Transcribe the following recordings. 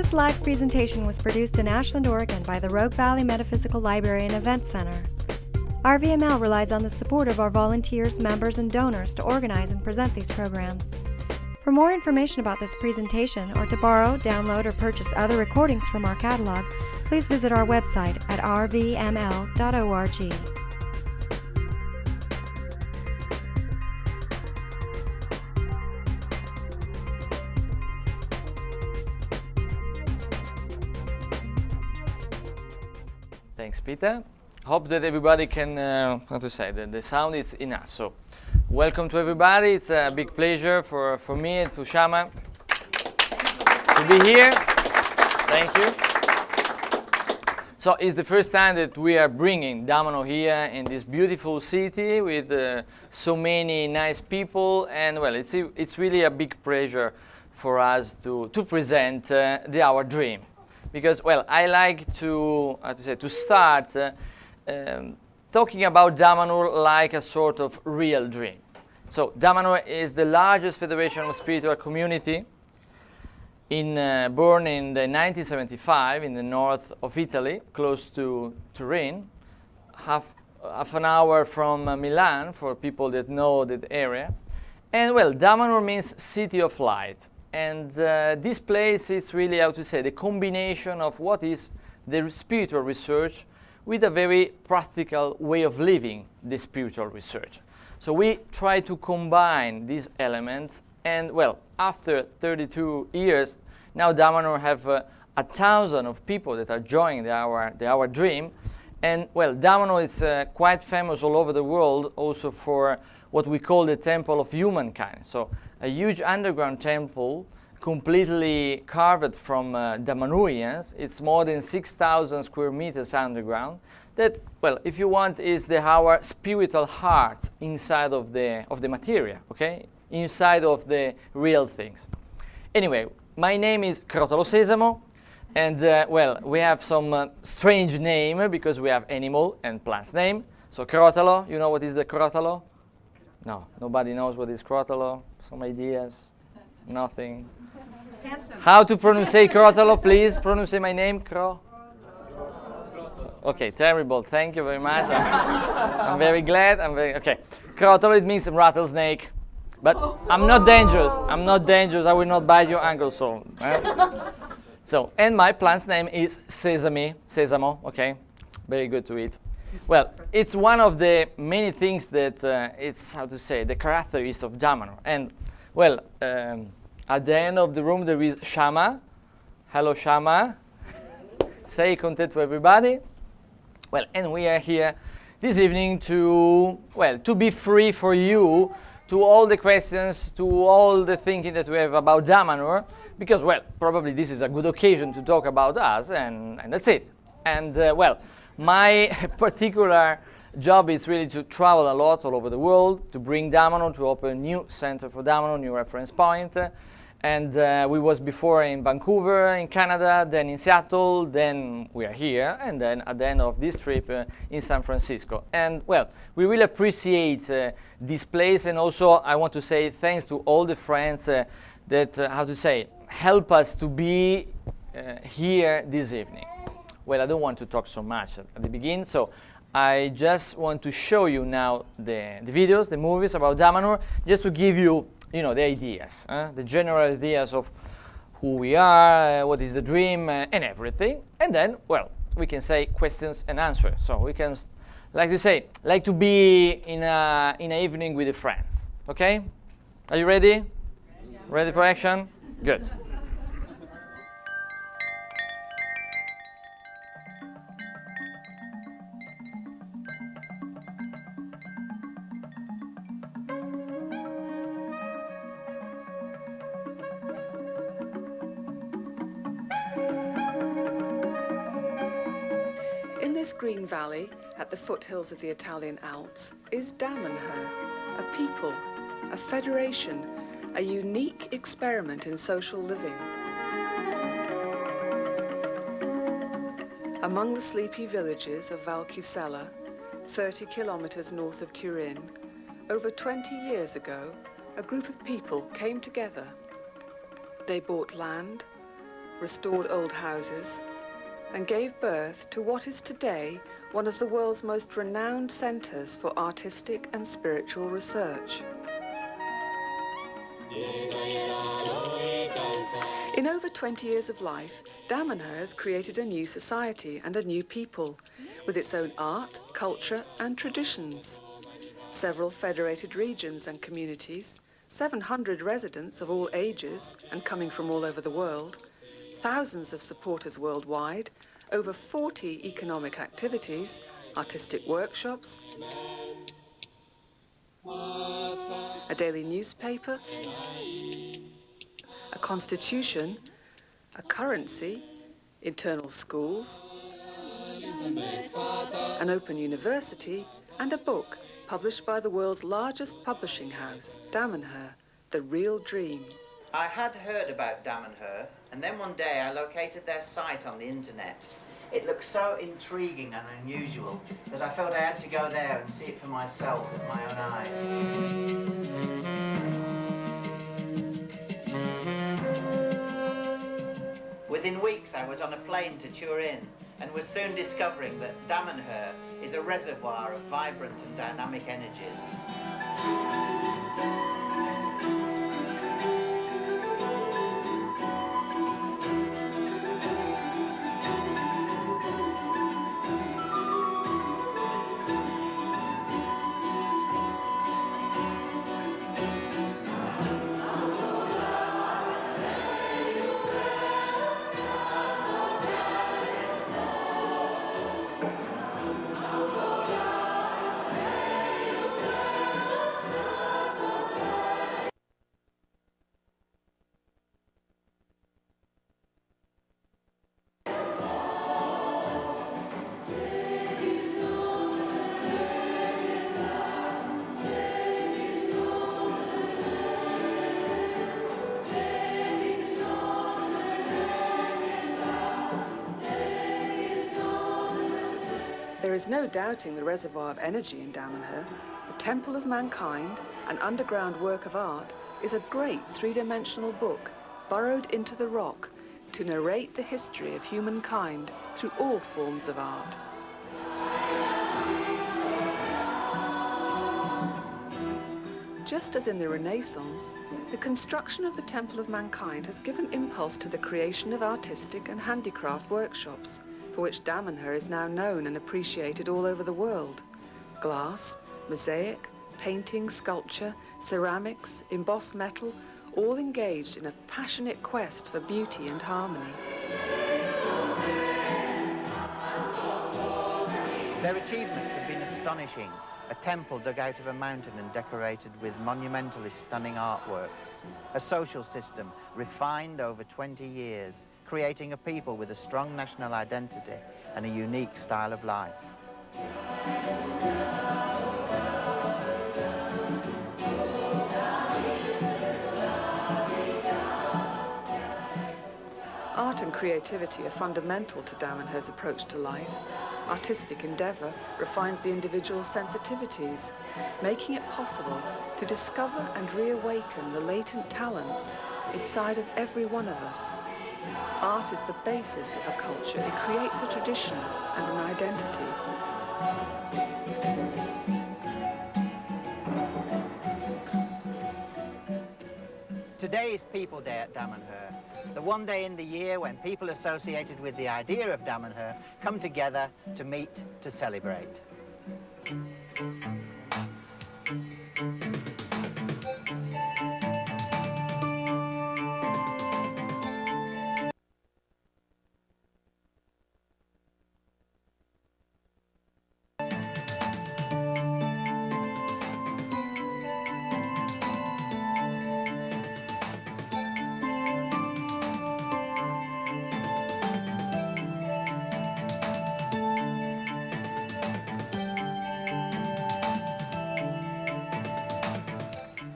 This live presentation was produced in Ashland, Oregon by the Rogue Valley Metaphysical Library and Event Center. RVML relies on the support of our volunteers, members, and donors to organize and present these programs. For more information about this presentation, or to borrow, download, or purchase other recordings from our catalog, please visit our website at rvml.org. Thanks, Peter. Hope that everybody can, the sound is enough. So, welcome to everybody. It's a big pleasure for me and to Shama to be here. Thank you. So, it's the first time that we are bringing Damanhur here in this beautiful city with so many nice people. And, well, it's really a big pleasure for us to present our dream. Because, well, I like to start talking about Damanhur like a sort of real dream. So, Damanhur is the largest federation of spiritual community born in 1975 in the north of Italy, close to Turin, half an hour from Milan for people that know that area. And, well, Damanhur means city of light. And this place is really, the combination of what is the spiritual research with a very practical way of living the spiritual research. So we try to combine these elements, and, well, after 32 years, now Damanhur have 1,000 of people that are joining our dream. And, well, Damanhur is quite famous all over the world also for what we call the Temple of Humankind. So a huge underground temple completely carved from Damanhurians. It's more than 6,000 square meters underground. That, well, if you want, is our spiritual heart inside of the material, okay? Inside of the real things. Anyway, my name is Crotalo Sesamo, and, well, we have some strange name because we have animal and plants name. So Crotalo, you know what is the Crotalo? No, nobody knows what is Crotalo. Some ideas? Nothing. Handsome. How to pronounce Crotalo, please? Pronounce my name, Okay, terrible. Thank you very much. I'm very glad. Okay. Crotalo, it means rattlesnake. But I'm not dangerous. I'm not dangerous. I will not bite your ankle. So, so, and my plant's name is Sesamo. Okay, very good to eat. Well, it's one of the many things that it's, the characteristic of Damanhur. And, well, at the end of the room there is Shama. Hello, Shama. Say conte to everybody. Well, and we are here this evening to be free for you to all the questions, to all the thinking that we have about Damanhur, because, well, probably this is a good occasion to talk about us, and that's it. And, well, my particular job is really to travel a lot all over the world, to bring Damanhur, to open new center for Damanhur, new reference point. And we was before in Vancouver, in Canada, then in Seattle, then we are here, and then at the end of this trip in San Francisco. And, well, we really appreciate this place, and also I want to say thanks to all the friends that, help us to be here this evening. Well, I don't want to talk so much at the beginning, so I just want to show you now the videos, the movies about Damanhur, just to give you, the ideas, the general ideas of who we are, what is the dream, and everything. And then, well, we can say questions and answers. So we can, like to be in an evening with the friends. Okay? Are you ready? Yeah. Ready for action? Good. In this green valley, at the foothills of the Italian Alps, is Damanhur, a people, a federation, a unique experiment in social living. Among the sleepy villages of Valcusella, 30 kilometers north of Turin, over 20 years ago, a group of people came together. They bought land, restored old houses, and gave birth to what is today one of the world's most renowned centres for artistic and spiritual research. In over 20 years of life, Damanhur has created a new society and a new people, with its own art, culture and traditions. Several federated regions and communities, 700 residents of all ages and coming from all over the world, thousands of supporters worldwide, over 40 economic activities, artistic workshops, a daily newspaper, a constitution, a currency, internal schools, an open university, and a book published by the world's largest publishing house, Damanhur, The Real Dream. I had heard about Damanhur, and then one day I located their site on the internet. It looked so intriguing and unusual that I felt I had to go there and see it for myself with my own eyes. Within weeks I was on a plane to Turin and was soon discovering that Damanhur is a reservoir of vibrant and dynamic energies. There is no doubting the reservoir of energy in Damanhur. The Temple of Humankind, an underground work of art, is a great three-dimensional book burrowed into the rock to narrate the history of humankind through all forms of art. Just as in the Renaissance, the construction of the Temple of Mankind has given impulse to the creation of artistic and handicraft workshops, for which Damanhur is now known and appreciated all over the world. Glass, mosaic, painting, sculpture, ceramics, embossed metal, all engaged in a passionate quest for beauty and harmony. Their achievements have been astonishing. A temple dug out of a mountain and decorated with monumentally stunning artworks. A social system refined over 20 years, creating a people with a strong national identity and a unique style of life. Art and creativity are fundamental to Damanhur's approach to life. Artistic endeavour refines the individual's sensitivities, making it possible to discover and reawaken the latent talents inside of every one of us. Art is the basis of a culture. It creates a tradition and an identity. Today is People Day at Damanhur, the one day in the year when people associated with the idea of Damanhur come together to meet, to celebrate.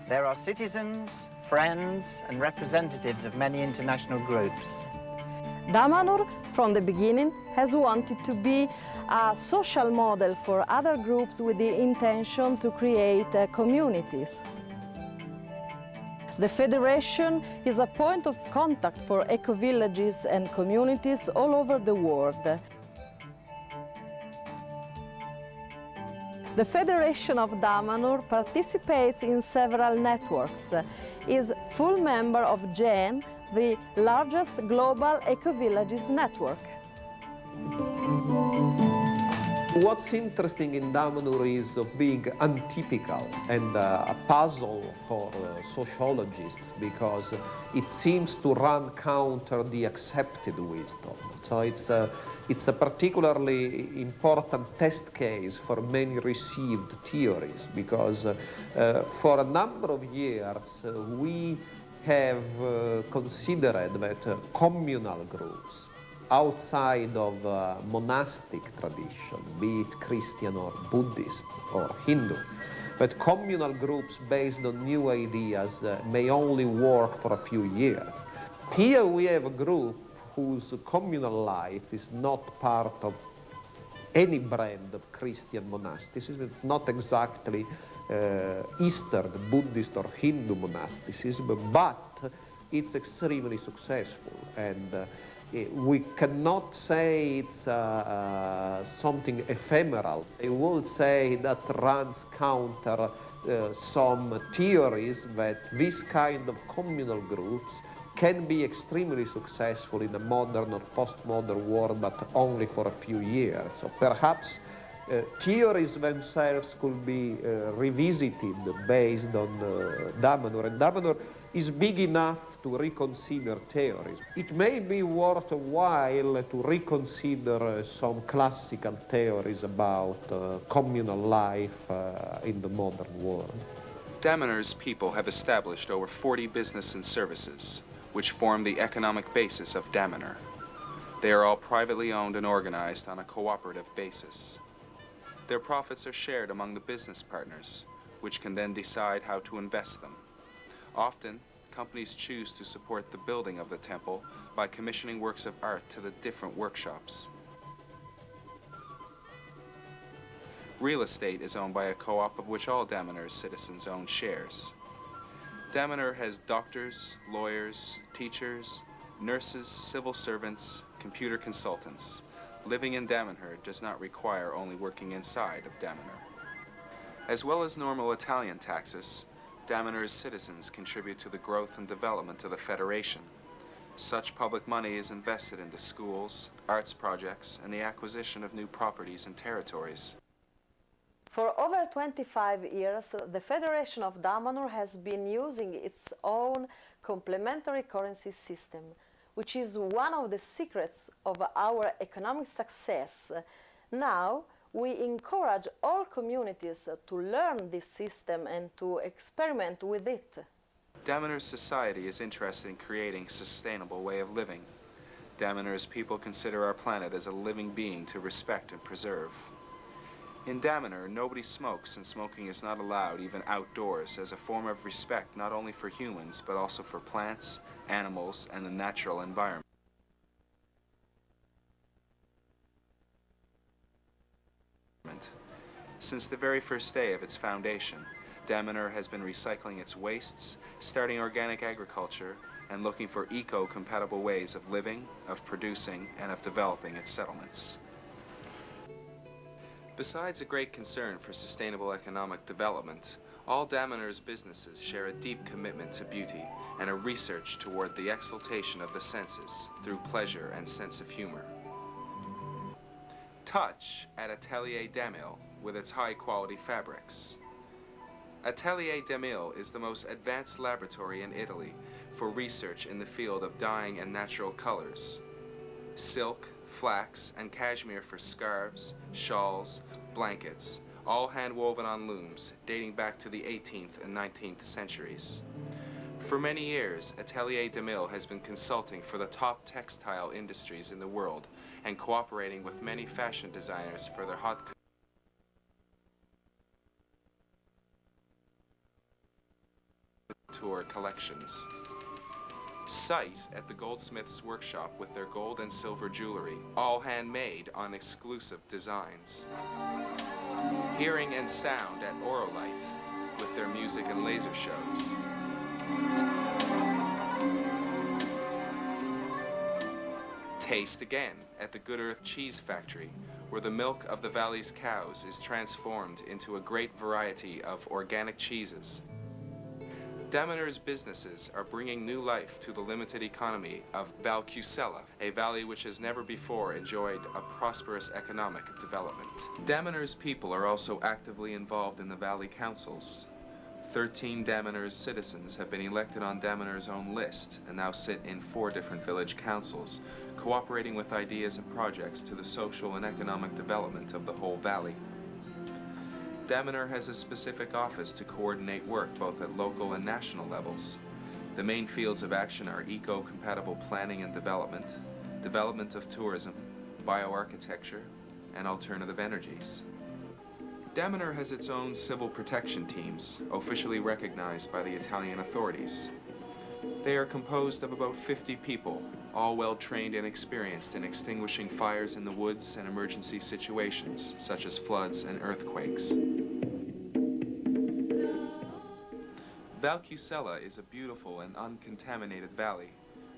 There are citizens, friends and representatives of many international groups. Damanhur, from the beginning, has wanted to be a social model for other groups with the intention to create communities. The Federation is a point of contact for eco-villages and communities all over the world. The Federation of Damanhur participates in several networks, is full member of GEN, the largest global eco-villages network. What's interesting in Damanhur is of being untypical and a puzzle for sociologists, because it seems to run counter the accepted wisdom. So it's a particularly important test case for many received theories, because for a number of years we have considered that communal groups outside of monastic tradition, be it Christian or Buddhist or Hindu, but communal groups based on new ideas may only work for a few years. Here we have a group whose communal life is not part of any brand of Christian monasticism. It's not exactly Eastern, Buddhist or Hindu monasticism, but it's extremely successful, and we cannot say it's something ephemeral. I would say that runs counter some theories that this kind of communal groups can be extremely successful in a modern or postmodern world, but only for a few years. So perhaps theories themselves could be revisited based on Damanhur, and Damanhur is big enough to reconsider theories. It may be worthwhile to reconsider some classical theories about communal life in the modern world. Damanhur's people have established over 40 business and services, which form the economic basis of Damanhur. They are all privately owned and organized on a cooperative basis. Their profits are shared among the business partners, which can then decide how to invest them. Often, companies choose to support the building of the temple by commissioning works of art to the different workshops. Real estate is owned by a co-op of which all Damanhur's citizens own shares. Damanhur has doctors, lawyers, teachers, nurses, civil servants, computer consultants. Living in Damanhur does not require only working inside of Damanhur. As well as normal Italian taxes, Damanhur's citizens contribute to the growth and development of the Federation. Such public money is invested into schools, arts projects, and the acquisition of new properties and territories. For over 25 years, the Federation of Damanhur has been using its own complementary currency system, which is one of the secrets of our economic success. Now, we encourage all communities to learn this system and to experiment with it. Damanhur's society is interested in creating a sustainable way of living. Damanhur's people consider our planet as a living being to respect and preserve. In Damanhur, nobody smokes, and smoking is not allowed even outdoors, as a form of respect not only for humans, but also for plants, animals, and the natural environment. Since the very first day of its foundation, Damanhur has been recycling its wastes, starting organic agriculture, and looking for eco-compatible ways of living, of producing, and of developing its settlements. Besides a great concern for sustainable economic development, all Damanhur's businesses share a deep commitment to beauty and a research toward the exaltation of the senses through pleasure and sense of humor. Touch at Atelier Demille with its high-quality fabrics. Atelier Demille is the most advanced laboratory in Italy for research in the field of dyeing and natural colors. Silk, flax, and cashmere for scarves, shawls, blankets, all hand-woven on looms dating back to the 18th and 19th centuries. For many years, Atelier Demille has been consulting for the top textile industries in the world and cooperating with many fashion designers for their haute couture collections. Sight at the goldsmith's workshop with their gold and silver jewelry, all handmade on exclusive designs. Hearing and sound at Orolite with their music and laser shows. Taste again at the Good Earth Cheese Factory, where the milk of the valley's cows is transformed into a great variety of organic cheeses. Damanhur's businesses are bringing new life to the limited economy of Valcucella, a valley which has never before enjoyed a prosperous economic development. Damanhur's people are also actively involved in the valley councils. 13 Damanhur's citizens have been elected on Damanhur's own list and now sit in 4 different village councils, cooperating with ideas and projects to the social and economic development of the whole valley. Damanhur has a specific office to coordinate work both at local and national levels. The main fields of action are eco-compatible planning and development, development of tourism, bioarchitecture, and alternative energies. Damanhur has its own civil protection teams, officially recognized by the Italian authorities. They are composed of about 50 people, all well trained and experienced in extinguishing fires in the woods and emergency situations, such as floods and earthquakes. Valcucella is a beautiful and uncontaminated valley,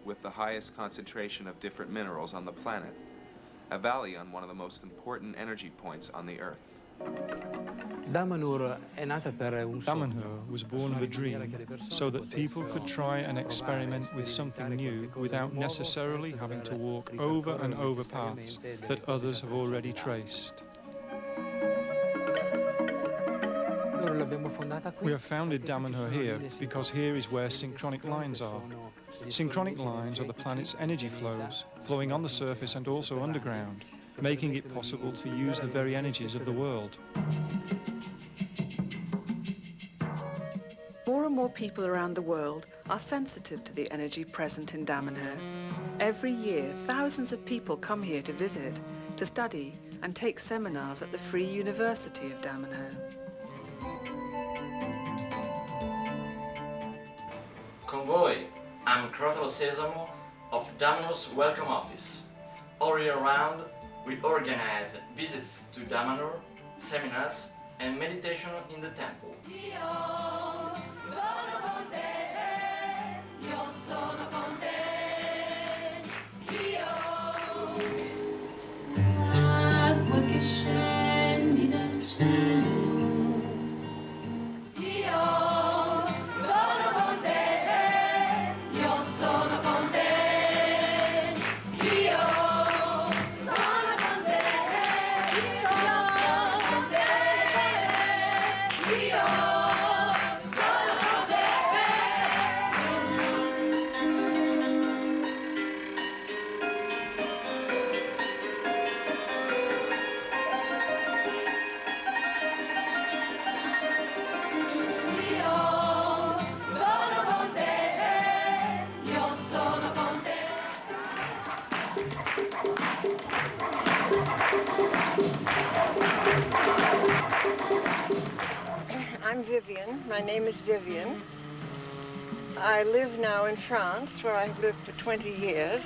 with the highest concentration of different minerals on the planet, a valley on one of the most important energy points on the Earth. Damanhur was born of a dream, so that people could try and experiment with something new without necessarily having to walk over and over paths that others have already traced. We have founded Damanhur here because here is where synchronic lines are. Synchronic lines are the planet's energy flows, flowing on the surface and also underground, making it possible to use the very energies of the world. More and more people around the world are sensitive to the energy present in Damanhur. Every year, thousands of people come here to visit, to study and take seminars at the Free University of Damanhur. Convoy, I'm Crotalo Sesamo of Damanhur's Welcome Office. All year round, we organize visits to Damanhur, seminars, and meditation in the temple. I'm Vivian. My name is Vivian. I live now in France, where I've lived for 20 years.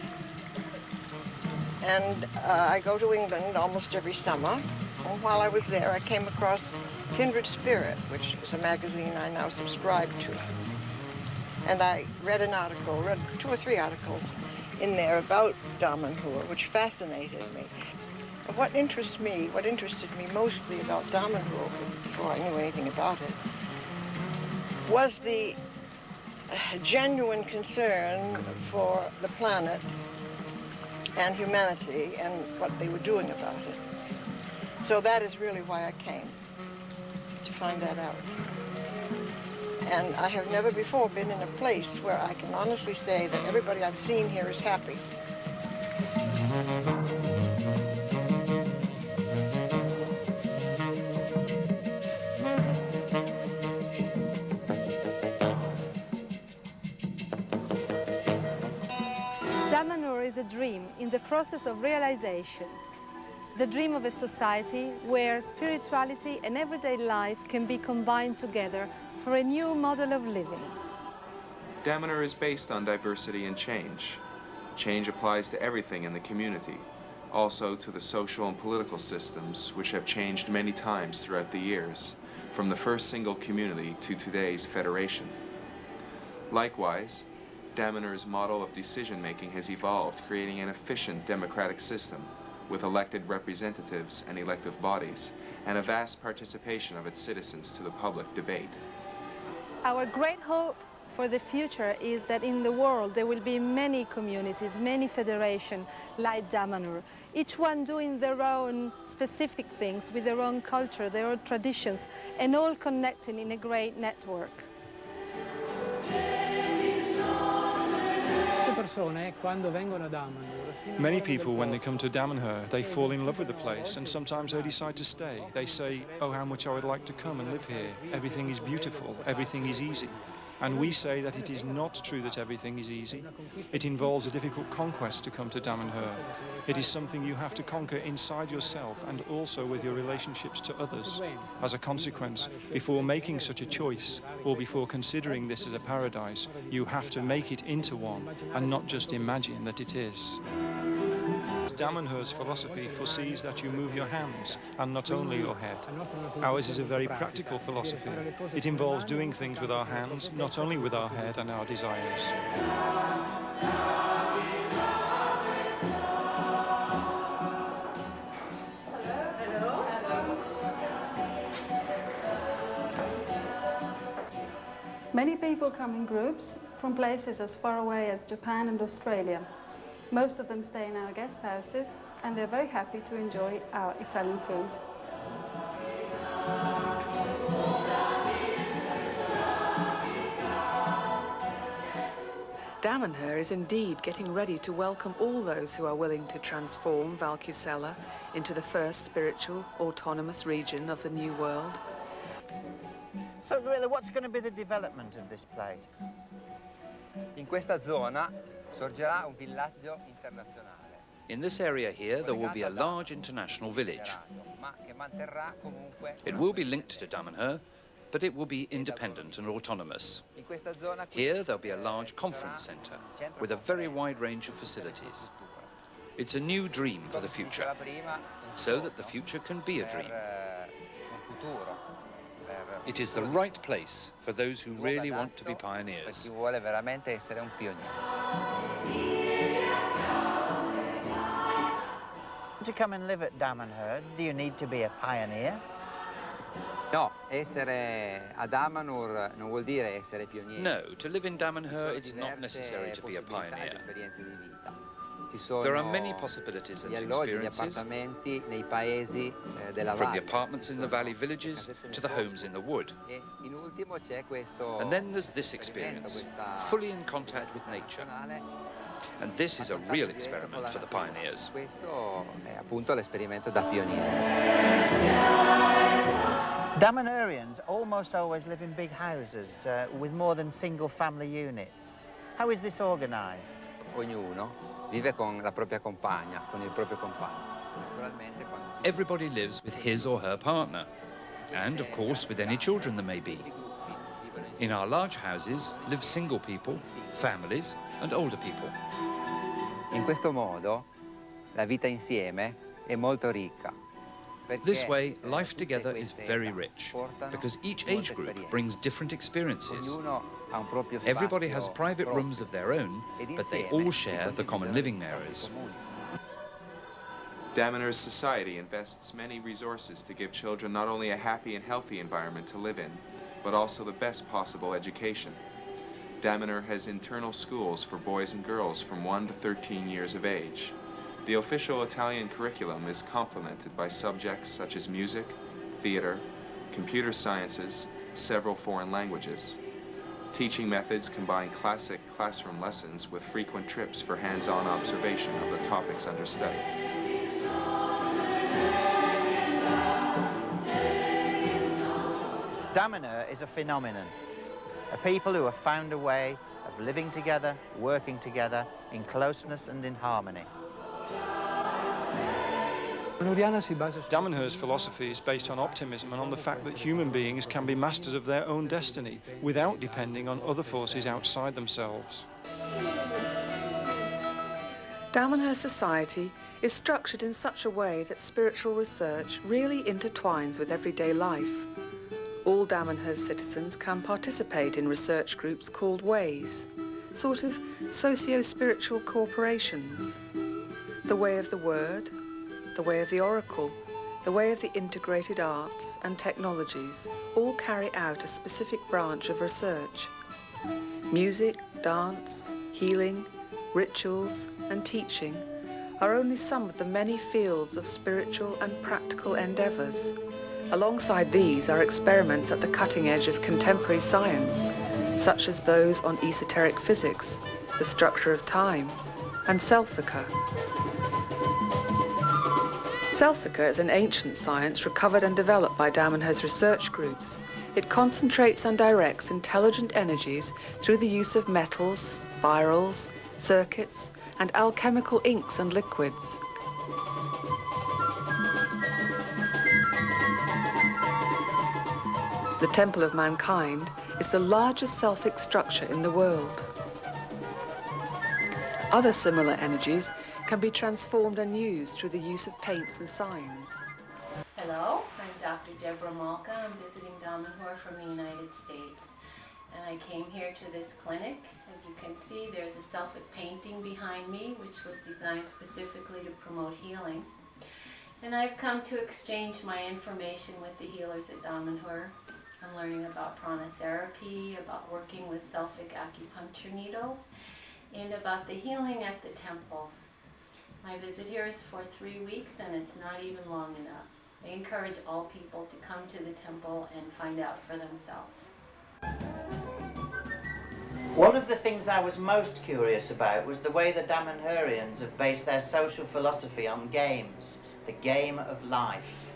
And I go to England almost every summer. And while I was there, I came across Kindred Spirit, which is a magazine I now subscribe to. And I read 2 or 3 articles in there about Damanhur, which fascinated me. What interested me mostly about Damanhur, before I knew anything about it, was the genuine concern for the planet and humanity and what they were doing about it. So that is really why I came, to find that out. And I have never before been in a place where I can honestly say that everybody I've seen here is happy. Damanhur is a dream in the process of realization. The dream of a society where spirituality and everyday life can be combined together for a new model of living. Damanhur is based on diversity and change. Change applies to everything in the community, also to the social and political systems which have changed many times throughout the years, from the first single community to today's federation. Likewise, Damanhur's model of decision-making has evolved, creating an efficient democratic system with elected representatives and elective bodies, and a vast participation of its citizens to the public debate. Our great hope for the future is that in the world there will be many communities, many federations like Damanhur, each one doing their own specific things with their own culture, their own traditions, and all connecting in a great network. Many people, when they come to Damanhur, they fall in love with the place, and sometimes they decide to stay. They say, oh, how much I would like to come and live here. Everything is beautiful, everything is easy. And we say that it is not true that everything is easy. It involves a difficult conquest to come to Damanhur. It is something you have to conquer inside yourself and also with your relationships to others. As a consequence, before making such a choice or before considering this as a paradise, you have to make it into one and not just imagine that it is. Damanhur's philosophy foresees that you move your hands and not only your head. Ours is a very practical philosophy. It involves doing things with our hands, not only with our head and our desires. Many people come in groups from places as far away as Japan and Australia. Most of them stay in our guest houses, and they're very happy to enjoy our Italian food. Damanhur is indeed getting ready to welcome all those who are willing to transform Valkysella into the first spiritual, autonomous region of the New World. So really, what's going to be the development of this place? In questa zona sorgerà un villaggio internazionale. In this area here, there will be a large international village. It will be linked to Damanhur, but it will be independent and autonomous. Here, there'll be a large conference center with a very wide range of facilities. It's a new dream for the future, so that the future can be a dream. It is the right place for those who really want to be pioneers. To come and live at Damanhur, do you need to be a pioneer? No, essere a Damanhur non vuol dire essere pionieri. No, to live in Damanhur, it's not necessary to be a pioneer. There are many possibilities and experiences, from the apartments in the valley villages to the homes in the wood. And then there's this experience, fully in contact with nature. And this is a real experiment for the pioneers. Damanhurians almost always live in big houses with more than single-family units. How is this organized? Ognuno vive con la propria compagna, con il proprio compagno. Everybody lives with his or her partner, and of course with any children there may be. In our large houses live single people, families, and older people. In questo modo la vita insieme è molto ricca. This way, life together is very rich, because each age group brings different experiences. Everybody has private rooms of their own, but they all share the common living areas. Damanhur's society invests many resources to give children not only a happy and healthy environment to live in, but also the best possible education. Damanhur has internal schools for boys and girls from 1 to 13 years of age. The official Italian curriculum is complemented by subjects such as music, theater, computer sciences, several foreign languages. Teaching methods combine classic classroom lessons with frequent trips for hands-on observation of the topics under study. Damanhur is a phenomenon, a people who have found a way of living together, working together, in closeness and in harmony. Damanhur's philosophy is based on optimism and on the fact that human beings can be masters of their own destiny without depending on other forces outside themselves. Damanhur society is structured in such a way that spiritual research really intertwines with everyday life. All Damanhur's citizens can participate in research groups called Ways. sort of socio-spiritual corporations. The way of the word, the way of the oracle, the way of the integrated arts and technologies all carry out a specific branch of research. Music, dance, healing, rituals and teaching are only some of the many fields of spiritual and practical endeavours. Alongside these are experiments at the cutting edge of contemporary science, such as those on esoteric physics, the structure of time, and Selfika. Selfika is an ancient science recovered and developed by Damanhur's research groups. It concentrates and directs intelligent energies through the use of metals, spirals, circuits, and alchemical inks and liquids. The Temple of Humankind is the largest Selfic structure in the world. Other similar energies can be transformed and used through the use of paints and signs. Hello, I'm Dr. Deborah Malka. I'm visiting Damanhur from the United States. And I came here to this clinic. As you can see, there's a Selfic painting behind me, which was designed specifically to promote healing. And I've come to exchange my information with the healers at Damanhur. I'm learning about pranatherapy, about working with Selfic acupuncture needles, and about the healing at the temple. My visit here is for 3 weeks, and it's not even long enough. I encourage all people to come to the temple and find out for themselves. One of the things I was most curious about was the way the Damanhurians have based their social philosophy on games, the game of life.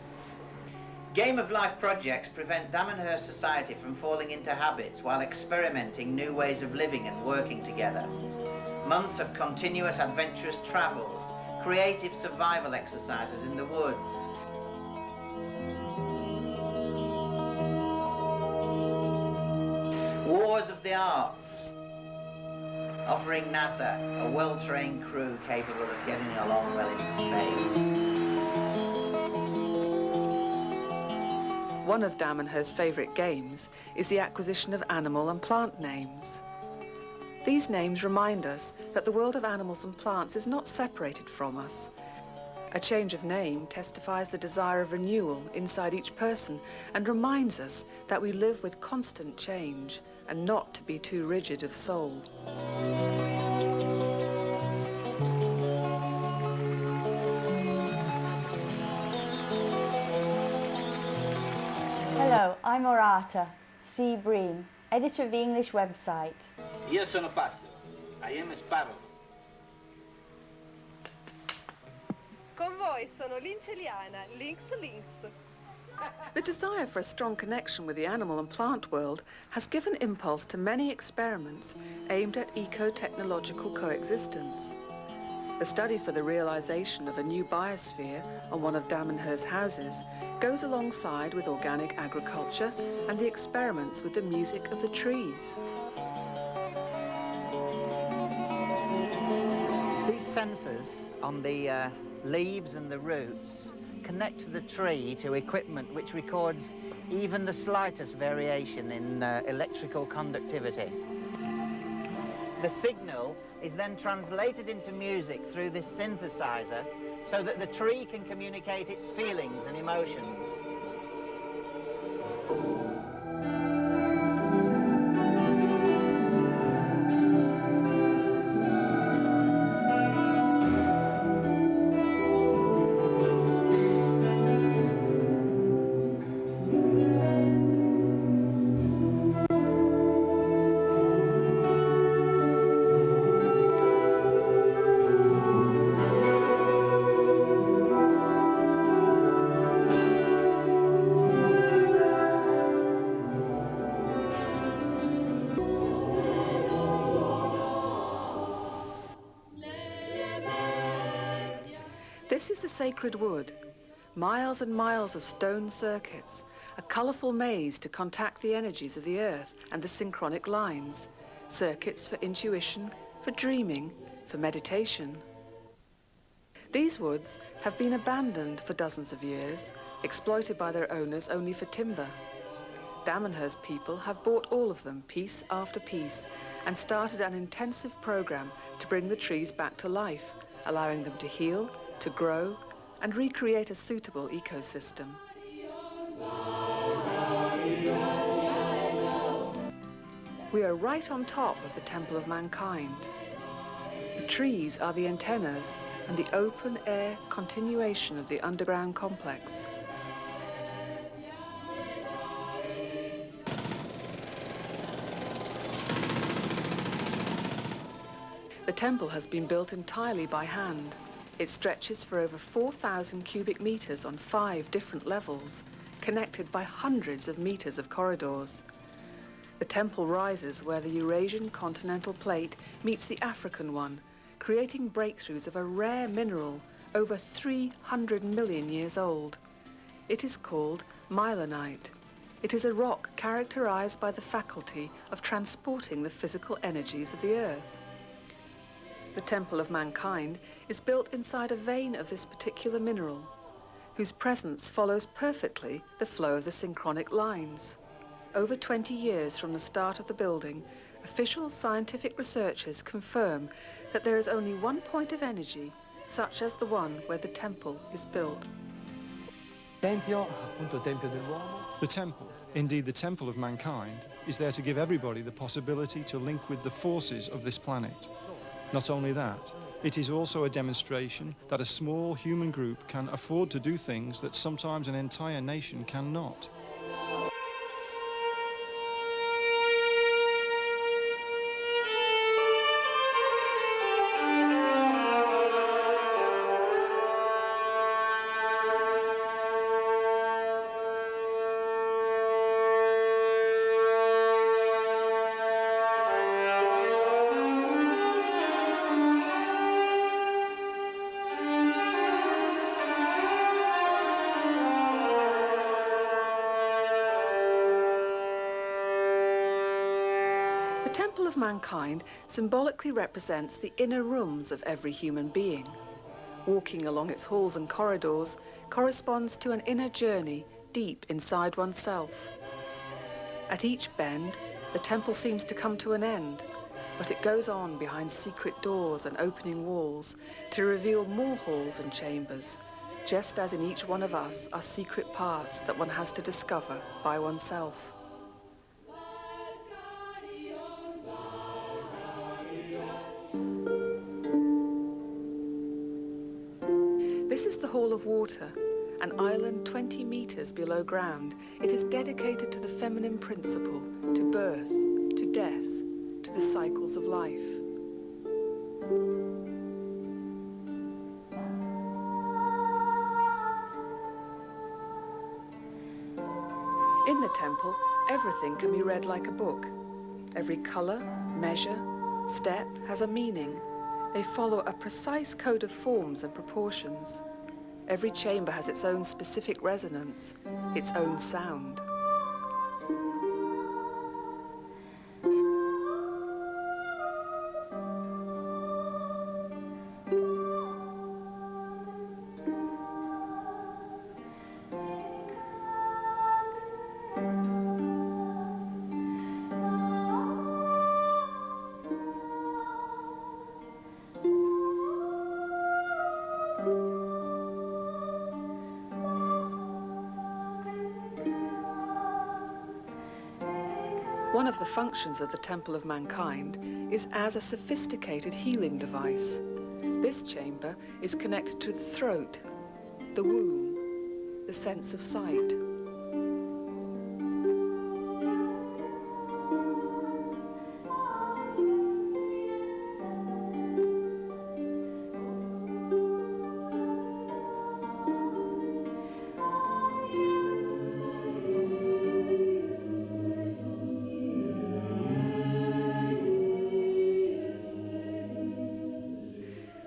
Game of life projects prevent Damanhur society from falling into habits while experimenting new ways of living and working together. Months of continuous adventurous travels, creative survival exercises in the woods. Wars of the arts, offering NASA a well-trained crew capable of getting along well in space. One of Damanhur's favourite games is the acquisition of animal and plant names. These names remind us that the world of animals and plants is not separated from us. A change of name testifies the desire of renewal inside each person and reminds us that we live with constant change and not to be too rigid of soul. Hello, I'm Orata C. Breen, editor of the English website. Io sono Passero. I am a sparrow. Con voi sono Linceliana, Links. The desire for a strong connection with the animal and plant world has given impulse to many experiments aimed at eco-technological coexistence. The study for the realization of a new biosphere on one of Damanhur's houses goes alongside with organic agriculture and the experiments with the music of the trees. These sensors on the leaves and the roots connect the tree to equipment which records even the slightest variation in electrical conductivity. The signal is then translated into music through this synthesizer so that the tree can communicate its feelings and emotions. This is the sacred wood. Miles and miles of stone circuits, a colourful maze to contact the energies of the earth and the synchronic lines. Circuits for intuition, for dreaming, for meditation. These woods have been abandoned for dozens of years, exploited by their owners only for timber. Damanhur's people have bought all of them piece after piece and started an intensive program to bring the trees back to life, allowing them to heal, to grow, and recreate a suitable ecosystem. We are right on top of the Temple of Mankind. The trees are the antennas and the open-air continuation of the underground complex. The temple has been built entirely by hand. It stretches for over 4,000 cubic meters on 5 different levels, connected by hundreds of meters of corridors. The temple rises where the Eurasian continental plate meets the African one, creating breakthroughs of a rare mineral over 300 million years old. It is called myelinite. It is a rock characterized by the faculty of transporting the physical energies of the earth. The Temple of Mankind is built inside a vein of this particular mineral, whose presence follows perfectly the flow of the synchronic lines. Over 20 years from the start of the building, official scientific researchers confirm that there is only one point of energy, such as the one where the temple is built. The temple, indeed the Temple of Mankind, is there to give everybody the possibility to link with the forces of this planet. Not only that, it is also a demonstration that a small human group can afford to do things that sometimes an entire nation cannot. The Temple of Mankind symbolically represents the inner rooms of every human being. Walking along its halls and corridors corresponds to an inner journey deep inside oneself. At each bend, the temple seems to come to an end, but it goes on behind secret doors and opening walls to reveal more halls and chambers, just as in each one of us are secret parts that one has to discover by oneself. This is the Hall of Water, an island 20 meters below ground. It is dedicated to the feminine principle, to birth, to death, to the cycles of life. In the temple, everything can be read like a book. Every color, measure, step has a meaning. They follow a precise code of forms and proportions. Every chamber has its own specific resonance, its own sound. One of the functions of the Temple of Mankind is as a sophisticated healing device. This chamber is connected to the throat, the womb, the sense of sight.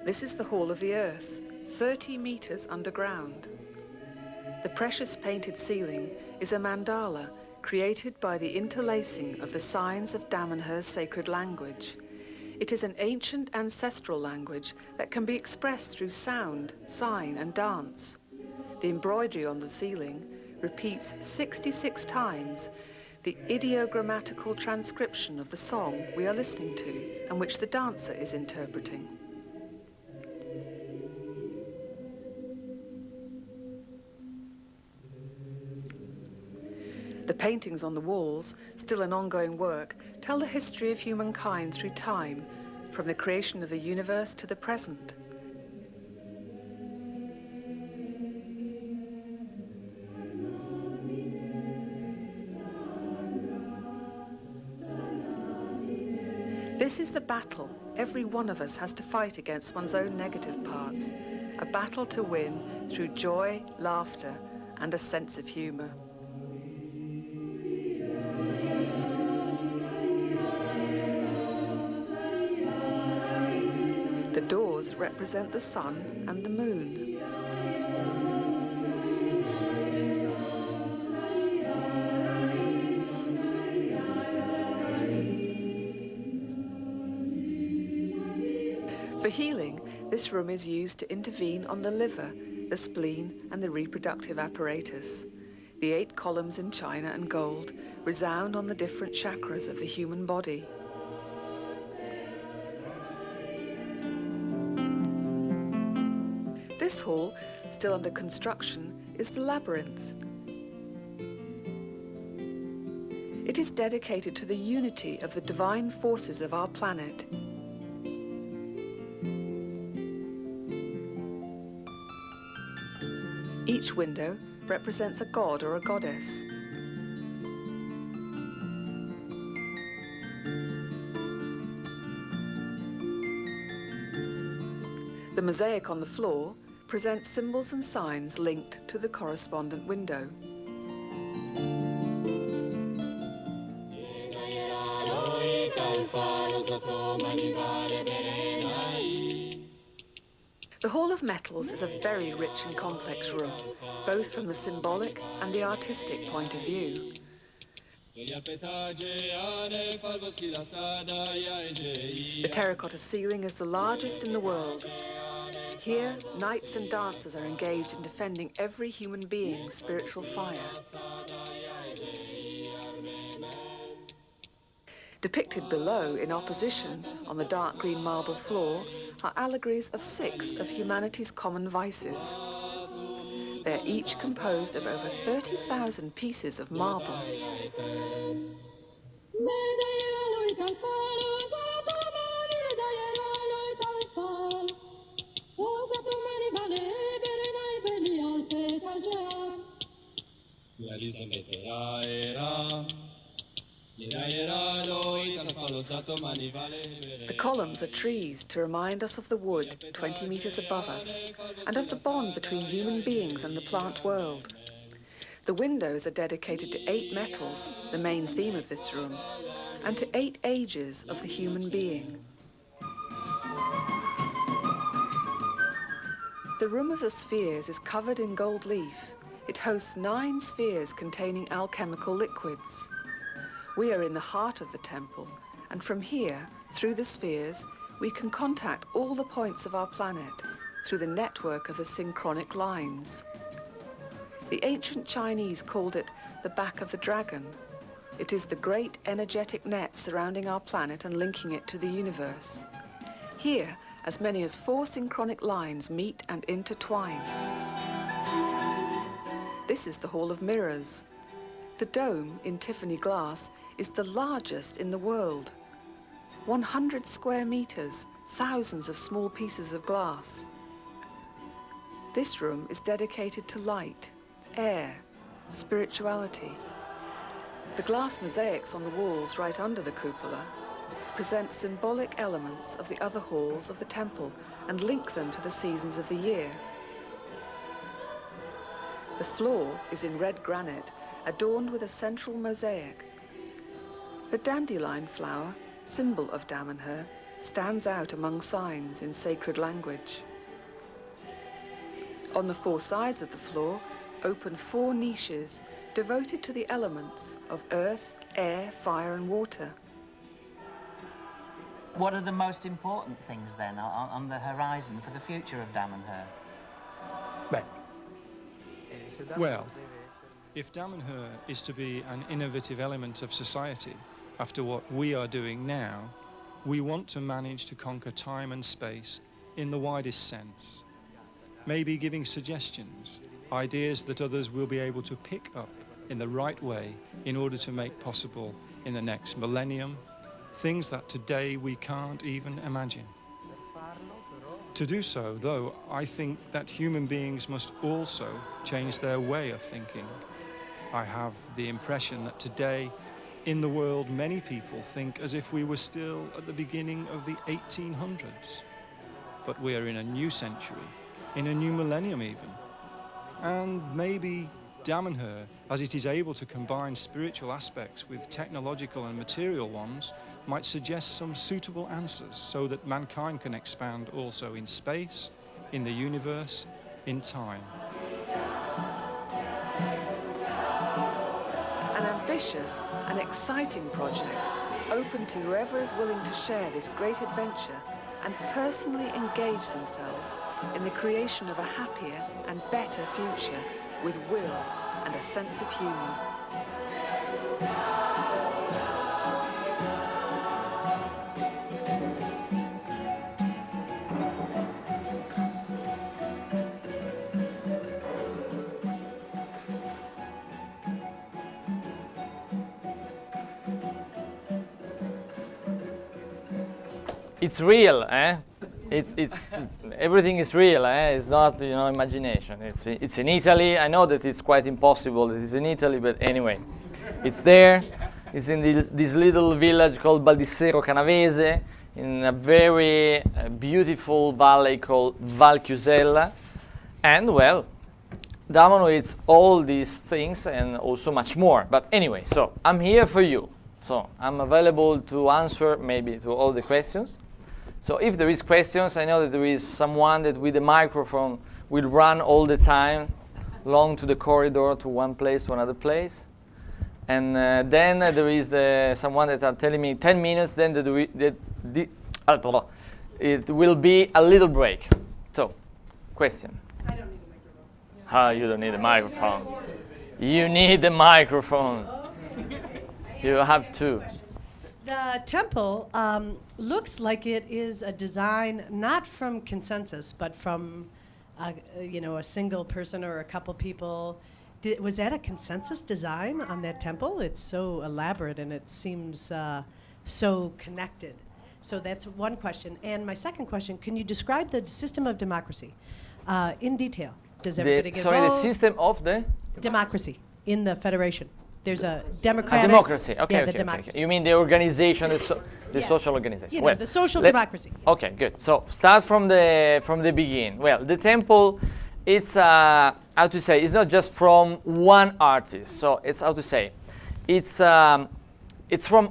This is the Hall of the Earth, 30 meters underground. The precious painted ceiling is a mandala created by the interlacing of the signs of Damanhur's sacred language. It is an ancient ancestral language that can be expressed through sound, sign, and dance. The embroidery on the ceiling repeats 66 times the ideogrammatical transcription of the song we are listening to and which the dancer is interpreting. The paintings on the walls, still an ongoing work, tell the history of humankind through time, from the creation of the universe to the present. This is the battle every one of us has to fight against one's own negative parts, a battle to win through joy, laughter, and a sense of humour. The doors represent the sun and the moon. For healing, this room is used to intervene on the liver, the spleen, and the reproductive apparatus. The 8 columns in china and gold resound on the different chakras of the human body. This hall, still under construction, is the labyrinth. It is dedicated to the unity of the divine forces of our planet. Each window represents a god or a goddess. The mosaic on the floor presents symbols and signs linked to the correspondent window. The Hall of Metals is a very rich and complex room, both from the symbolic and the artistic point of view. The terracotta ceiling is the largest in the world. Here, knights and dancers are engaged in defending every human being's spiritual fire. Depicted below, in opposition, on the dark green marble floor, are allegories of 6 of humanity's common vices. They're each composed of over 30,000 pieces of marble. The columns are trees to remind us of the wood 20 meters above us and of the bond between human beings and the plant world. The windows are dedicated to 8 metals, the main theme of this room, and to 8 ages of the human being. The room of the spheres is covered in gold leaf. It hosts 9 spheres containing alchemical liquids. We are in the heart of the temple, and from here, through the spheres, we can contact all the points of our planet through the network of the synchronic lines. The ancient Chinese called it the back of the dragon. It is the great energetic net surrounding our planet and linking it to the universe. Here, as many as 4 synchronic lines meet and intertwine. This is the Hall of Mirrors. The dome, in Tiffany glass, is the largest in the world. 100 square meters, thousands of small pieces of glass. This room is dedicated to light, air, spirituality. The glass mosaics on the walls right under the cupola present symbolic elements of the other halls of the temple and link them to the seasons of the year. The floor is in red granite, adorned with a central mosaic. The dandelion flower, symbol of Damanhur, stands out among signs in sacred language. On the 4 sides of the floor open 4 niches devoted to the elements of earth, air, fire and water. What are the most important things then on the horizon for the future of Damanhur? Well, If Damanhur is to be an innovative element of society, after what we are doing now, we want to manage to conquer time and space in the widest sense. Maybe giving suggestions, ideas that others will be able to pick up in the right way in order to make possible in the next millennium, things that today we can't even imagine. To do so, though, I think that human beings must also change their way of thinking. I have the impression that today, in the world, many people think as if we were still at the beginning of the 1800s. But we are in a new century, in a new millennium even. And maybe Damanhur, as it is able to combine spiritual aspects with technological and material ones, might suggest some suitable answers so that mankind can expand also in space, in the universe, in time. An ambitious and exciting project, open to whoever is willing to share this great adventure and personally engage themselves in the creation of a happier and better future with will and a sense of humour. It's real, eh? It's everything is real, eh? It's not, you know, imagination. It's in Italy. I know that it's quite impossible that it's in Italy, but anyway, it's there. It's in this little village called Baldissero Canavese, in a very beautiful valley called Val Chiusella. And well, Damanhur, it's all these things and also much more. But anyway, so I'm here for you. So I'm available to answer maybe to all the questions. So if there is questions, I know that there is someone that with a microphone will run all the time along to the corridor to one place to another place. And then there is someone that are telling me 10 minutes, then it will be a little break. So, question. I don't need a microphone. You don't need a microphone. You need a microphone. You have two. The temple looks like it is a design not from consensus, but from a single person or a couple people. Was that a consensus design on that temple? It's so elaborate and it seems so connected. So that's one question. And my second question, can you describe the system of democracy in detail? Does everybody get the involved? system of the? Democracy in the Federation. There's a democratic... A democracy, okay, yeah, okay, the democracy. okay. You mean the organization, the social organization. You know, the social democracy. Okay, good. So start from the beginning. Well, the temple, it's, how to say, it's not just from one artist. So it's, how to say, it's from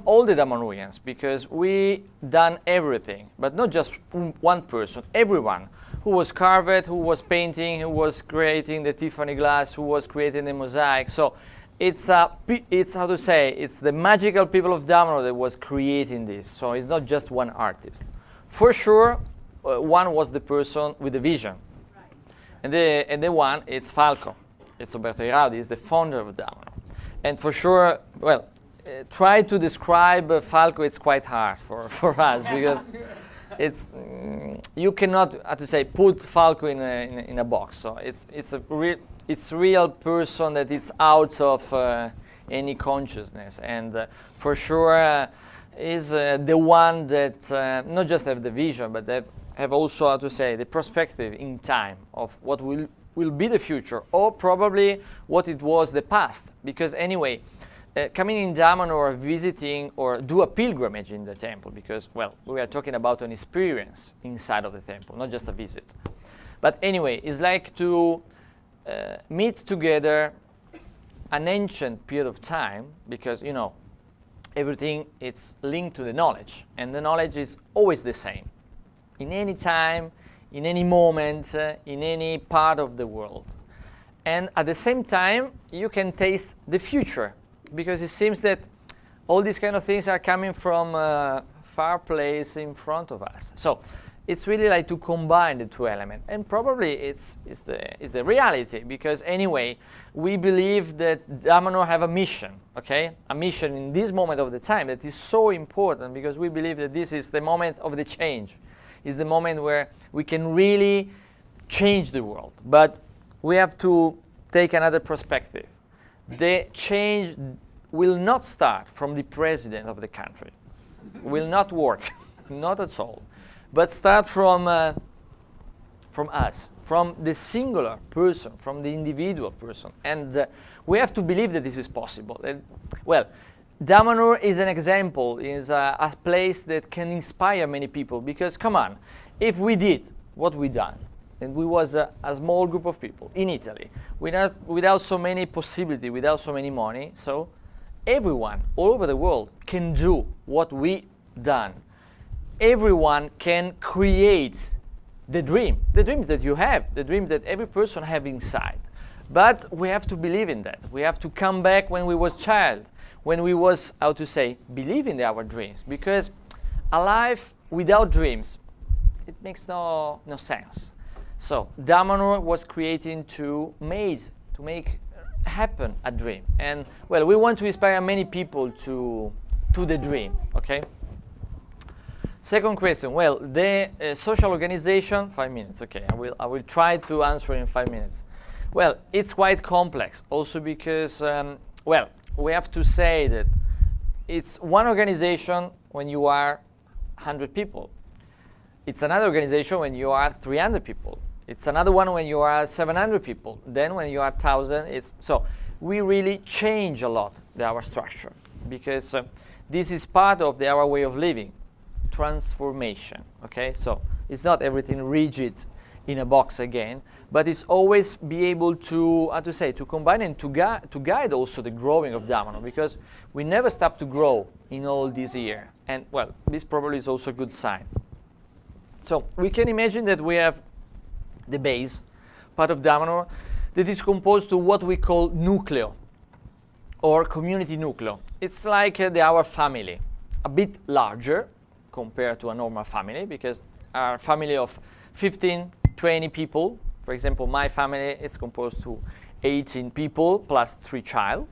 all the Damanhurians, because we done everything, but not just one person, everyone who was carved, who was painting, who was creating the Tiffany glass, who was creating the mosaic. So it's how to say, it's the magical people of Damanhur that was creating this. So it's not just one artist. For sure, one was the person with the vision. Right. And the one, it's Falco. It's Roberto Iraudi, is the founder of Damanhur. And for sure, well, try to describe Falco, it's quite hard for us, because it's, you cannot, how to say, put Falco in a box. So it's real person that it's out of any consciousness, and for sure is the one that not just have the vision, but that have also, how to say, the perspective in time of what will be the future, or probably what it was the past. Because anyway, coming in Damanhur or visiting or do a pilgrimage in the temple, because, well, we are talking about an experience inside of the temple, not just a visit. But anyway, it's like to meet together an ancient period of time, because, you know, everything it's linked to the knowledge, and the knowledge is always the same in any time, in any moment, in any part of the world. And at the same time, you can taste the future, because it seems that all these kind of things are coming from far place in front of us. So it's really like to combine the two elements, and probably it's the reality, because anyway we believe that Damanhur have a mission, okay, a mission in this moment of the time that is so important, because we believe that this is the moment of the change, is the moment where we can really change the world. But we have to take another perspective. The change will not start from the president of the country, will not work, not at all, but start from us, from the singular person, from the individual person. And we have to believe that this is possible. And, well, Damanhur is an example, is a place that can inspire many people, because, come on, if we did what we done, and we was a small group of people in Italy, without so many possibility, without so many money, so everyone all over the world can do what we done. Everyone can create the dream that you have, the dream that every person have inside. But we have to believe in that. We have to come back when we was child, when we was, how to say, believe in our dreams. Because a life without dreams, it makes no sense. So Damanhur was creating to make happen a dream. And well, we want to inspire many people to the dream, okay? Second question, well, the social organization, 5 minutes, okay, I will try to answer in 5 minutes. Well, it's quite complex, also because, well, we have to say that it's one organization when you are 100 people. It's another organization when you are 300 people. It's another one when you are 700 people. Then when you are 1,000, it's, so we really change a lot our structure, because this is part of our way of living. Transformation, okay? So it's not everything rigid in a box again, but it's always be able to, how to say, to combine and to guide also the growing of Damanhur, because we never stop to grow in all this year. And well, this probably is also a good sign. So we can imagine that we have the base, part of Damanhur, that is composed to what we call nucleo, or community nucleo. It's like our family, a bit larger compared to a normal family, because our family of 15, 20 people, for example, my family is composed to 18 people plus 3 children,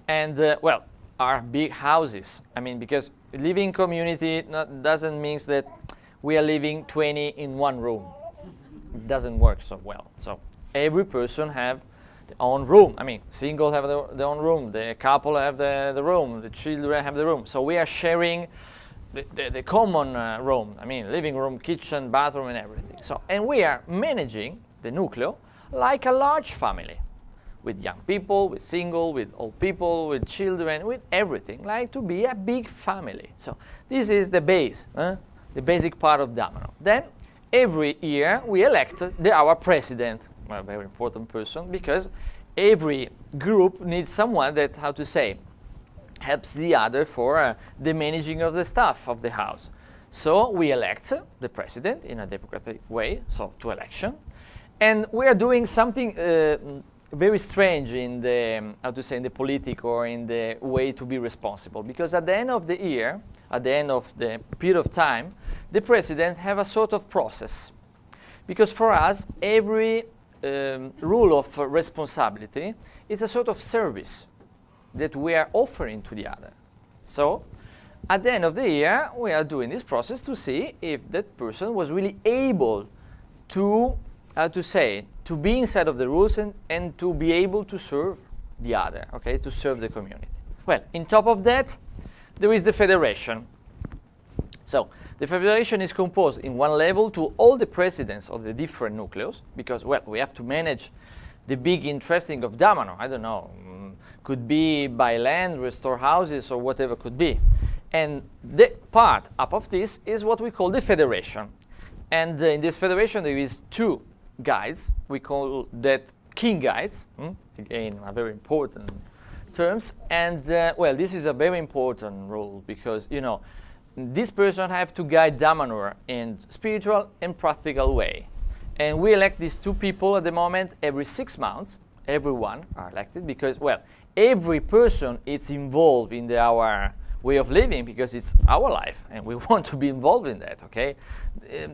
and well, our big houses. I mean, because living community doesn't mean that we are living 20 in one room. It doesn't work so well. So every person have their own room. I mean, single have their own room, the couple have the room, the children have the room. So we are sharing the common room, I mean, living room, kitchen, bathroom, and everything. So, and we are managing the nucleo like a large family, with young people, with single, with old people, with children, with everything, like to be a big family. So this is the base, the basic part of Damanhur. Then every year we elect our president, a very important person, because every group needs someone that, how to say, helps the other for the managing of the staff of the house. So we elect the president in a democratic way, so to election. And we are doing something very strange in the, how to say, in the politic or in the way to be responsible. Because at the end of the year, at the end of the period of time, the president have a sort of process. Because for us, every rule of responsibility is a sort of service that we are offering to the other. So, at the end of the year, we are doing this process to see if that person was really able to, how to say, to be inside of the rules and to be able to serve the other, okay, to serve the community. Well, on top of that, there is the federation. So, the federation is composed in one level to all the presidents of the different nucleos, because, well, we have to manage the big interesting of Damanhur, I don't know, could be by land, restore houses, or whatever could be. And the part up of this is what we call the federation. And in this federation there is 2 guides, we call that king guides, again, a very important terms. And well, this is a very important role, because, you know, this person have to guide Damanhur in spiritual and practical way. And we elect these 2 people at the moment every 6 months. Everyone are elected because, well, every person is involved in our way of living because it's our life and we want to be involved in that, okay?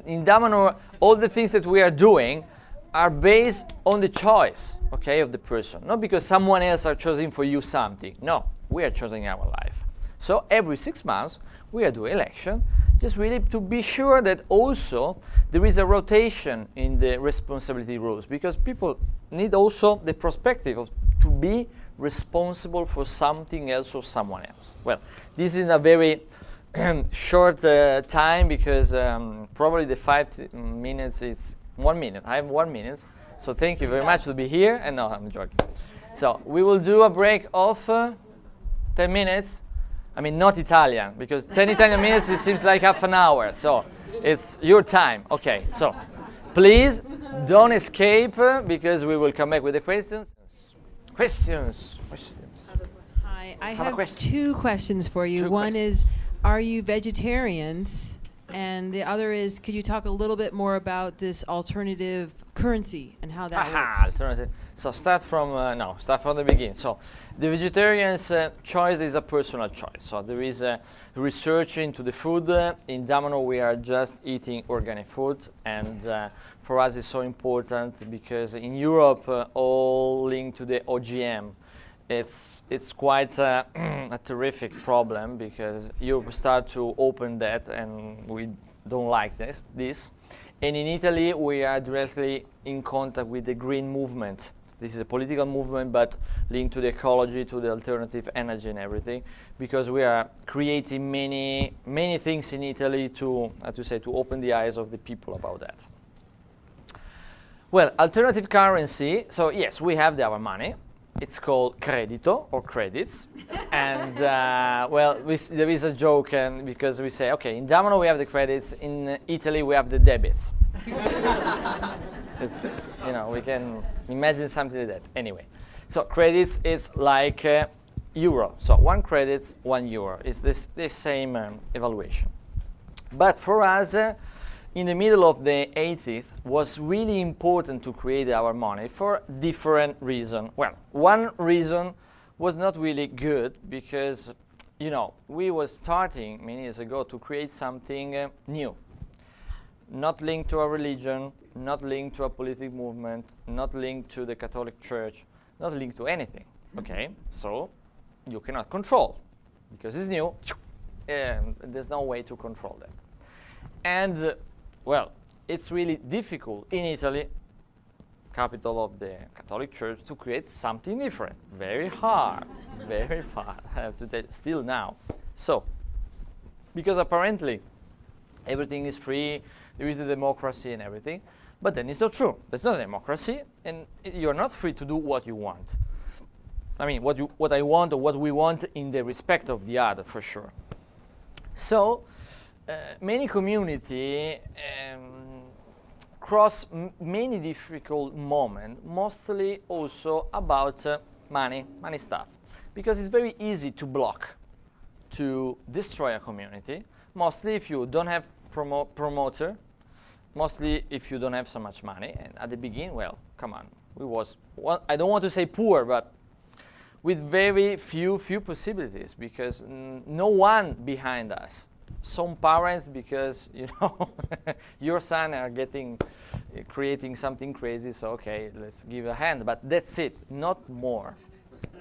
In Damanhur, all the things that we are doing are based on the choice, okay, of the person. Not because someone else are choosing for you something. No, we are choosing our life. So every 6 months, we are doing election, just really to be sure that also there is a rotation in the responsibility rules, because people need also the perspective of to be responsible for something else or someone else. Well, this is a very short time because probably the 5 minutes it's 1 minute. I have 1 minute, so thank you very much to be here. And no, I'm joking. So we will do a break of 10 minutes. I mean, not Italian, because 10 Italian minutes, it seems like half an hour. So it's your time. Okay, so please don't escape because we will come back with the questions. Questions. Hi, I have 2 questions for you. One is, are you vegetarians? And the other is, could you talk a little bit more about this alternative currency and how that works? Alternative. So start from the beginning. So the vegetarian's choice is a personal choice. So there is research into the food. In Damanhur, we are just eating organic food, and for us it's so important because in Europe, all linked to the OGM, it's quite a terrific problem because Europe start to open that, and we don't like this. And in Italy, we are directly in contact with the green movement. This is a political movement, but linked to the ecology, to the alternative energy and everything, because we are creating many things in Italy to open the eyes of the people about that. Well, alternative currency. So yes, we have our money. It's called credito or credits, and there is a joke, and because we say, okay, in Damanhur we have the credits, in Italy we have the debits. It's, we can imagine something like that. Anyway, so credits is like euro. So 1 credit, 1 euro. It's the same evaluation. But for us, in the middle of the 80th, was really important to create our money for different reasons. Well, one reason was not really good because, we were starting many years ago to create something new. Not linked to a religion, not linked to a political movement, not linked to the Catholic Church, not linked to anything. Okay, so you cannot control because it's new, and there's no way to control that. And it's really difficult in Italy, capital of the Catholic Church, to create something different. Very hard, very hard. I have to tell you, still now. So, because apparently everything is free, there is a democracy and everything, but then it's not true. There's not a democracy, and you're not free to do what you want. I mean, what I want or what we want in the respect of the other, for sure. So, many community cross many difficult moments, mostly also about money stuff, because it's very easy to block, to destroy a community, mostly if you don't have promoter, mostly if you don't have so much money. And at the beginning, come on, I don't want to say poor, but with very few possibilities, because no one behind us. Some parents, because your son are creating something crazy, so okay, let's give a hand, but that's it, not more.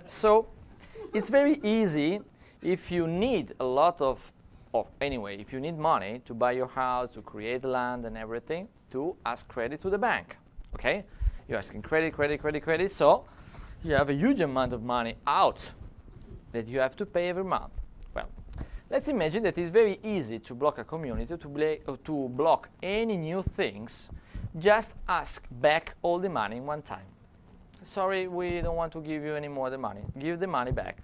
So it's very easy if you need a lot if you need money to buy your house, to create land and everything, to ask credit to the bank. Okay, you're asking credit, so you have a huge amount of money out that you have to pay every month. Well, let's imagine that it's very easy to block a community, to block any new things. Just ask back all the money in one time. Sorry, we don't want to give you any more the money. Give the money back.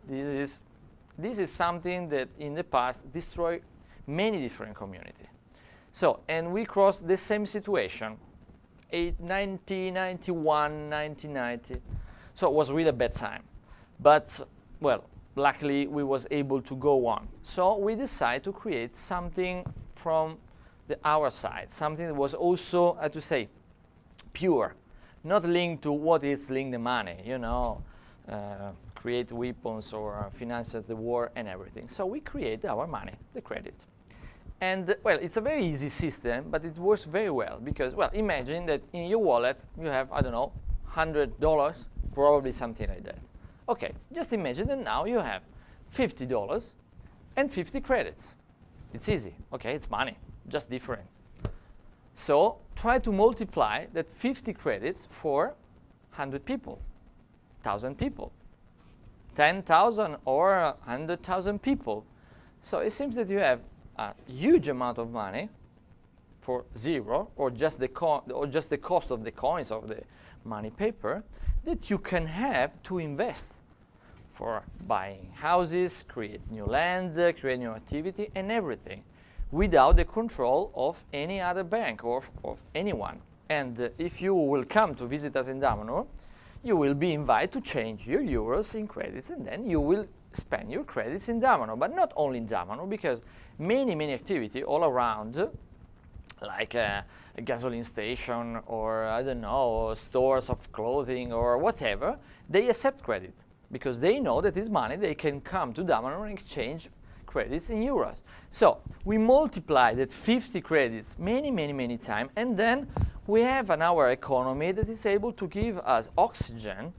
This is something that in the past destroyed many different communities. So, and we crossed the same situation, 1991, 1990. So it was really a bad time. But, luckily we was able to go on. So we decided to create something from our side, something that was also, pure, not linked to what is linked the money, create weapons or finance the war and everything. So we create our money, the credit. And well, it's a very easy system, but it works very well because, well, imagine that in your wallet you have, I don't know, $100, probably something like that. Okay, just imagine that now you have $50 and 50 credits. It's easy, okay, it's money, just different. So try to multiply that 50 credits for 100 people, 1,000 people, 10,000 or 100,000 people. So it seems that you have a huge amount of money for zero, or just the cost of the coins of the money paper that you can have to invest for buying houses, create new land, create new activity and everything without the control of any other bank or of anyone. And if you will come to visit us in Damanhur, you will be invited to change your euros in credits, and then you will spend your credits in Damanhur. But not only in Damanhur, because many activity all around, like a gasoline station or, I don't know, stores of clothing or whatever, they accept credit because they know that this money they can come to Damanhur and exchange credits in euros. So we multiply that 50 credits many times, and then we have an our economy that is able to give us oxygen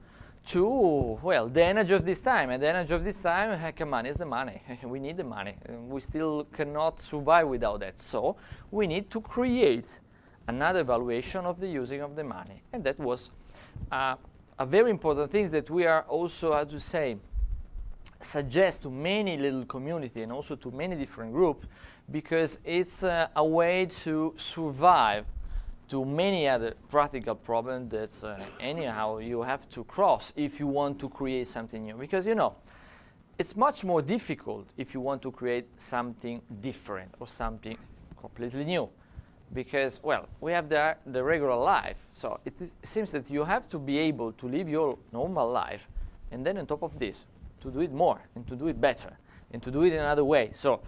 to, well, the energy of this time. And the energy of this time, heck, money is the money. We need the money. We still cannot survive without that. So we need to create another valuation of the using of the money. And that was a very important thing that we are also, how to say, suggest to many little community and also to many different groups, because it's a way to survive to many other practical problems that anyhow you have to cross if you want to create something new. Because, you know, it's much more difficult if you want to create something different or something completely new. Because, well, we have the regular life. So it seems that you have to be able to live your normal life, and then on top of this, to do it more and to do it better and to do it in another way. So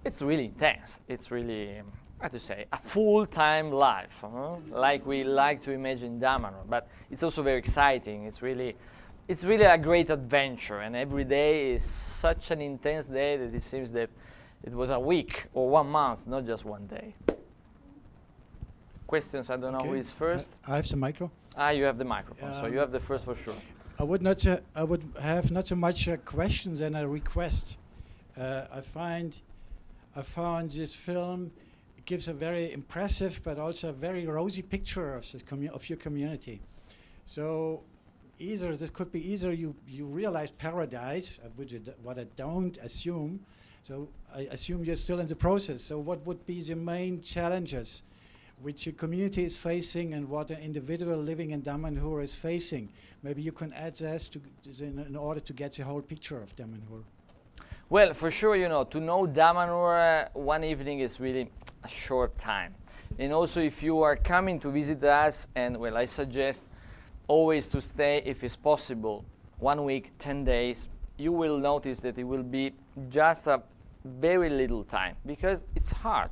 it's really intense. It's really, how to say, a full-time life, like we like to imagine Damanhur. But it's also very exciting. It's really a great adventure, and every day is such an intense day that it seems that it was a week or 1 month, not just one day. Questions? I don't know who is first. I have the micro. You have the microphone, so you have the first for sure. I would have not so much questions and a request. I found this film gives a very impressive but also a very rosy picture of your community. So this could be either you realize paradise, what I don't assume. So I assume you're still in the process. So what would be the main challenges which your community is facing and what an individual living in Damanhur is facing? Maybe you can add this in order to get the whole picture of Damanhur. Well, for sure, you know, to know Damanhur one evening is really a short time. And also if you are coming to visit us, and well, I suggest always to stay, if it's possible, 1 week, 10 days, you will notice that it will be just a very little time, because it's hard.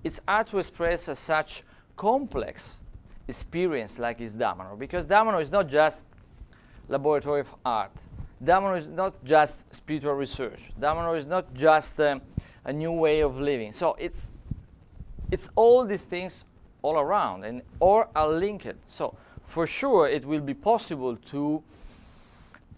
It's hard to express such complex experience like is Damanhur, because Damanhur is not just laboratory of art. Damanhur is not just spiritual research. Damanhur is not just a new way of living. So it's all these things all around, and all are linked. So for sure it will be possible to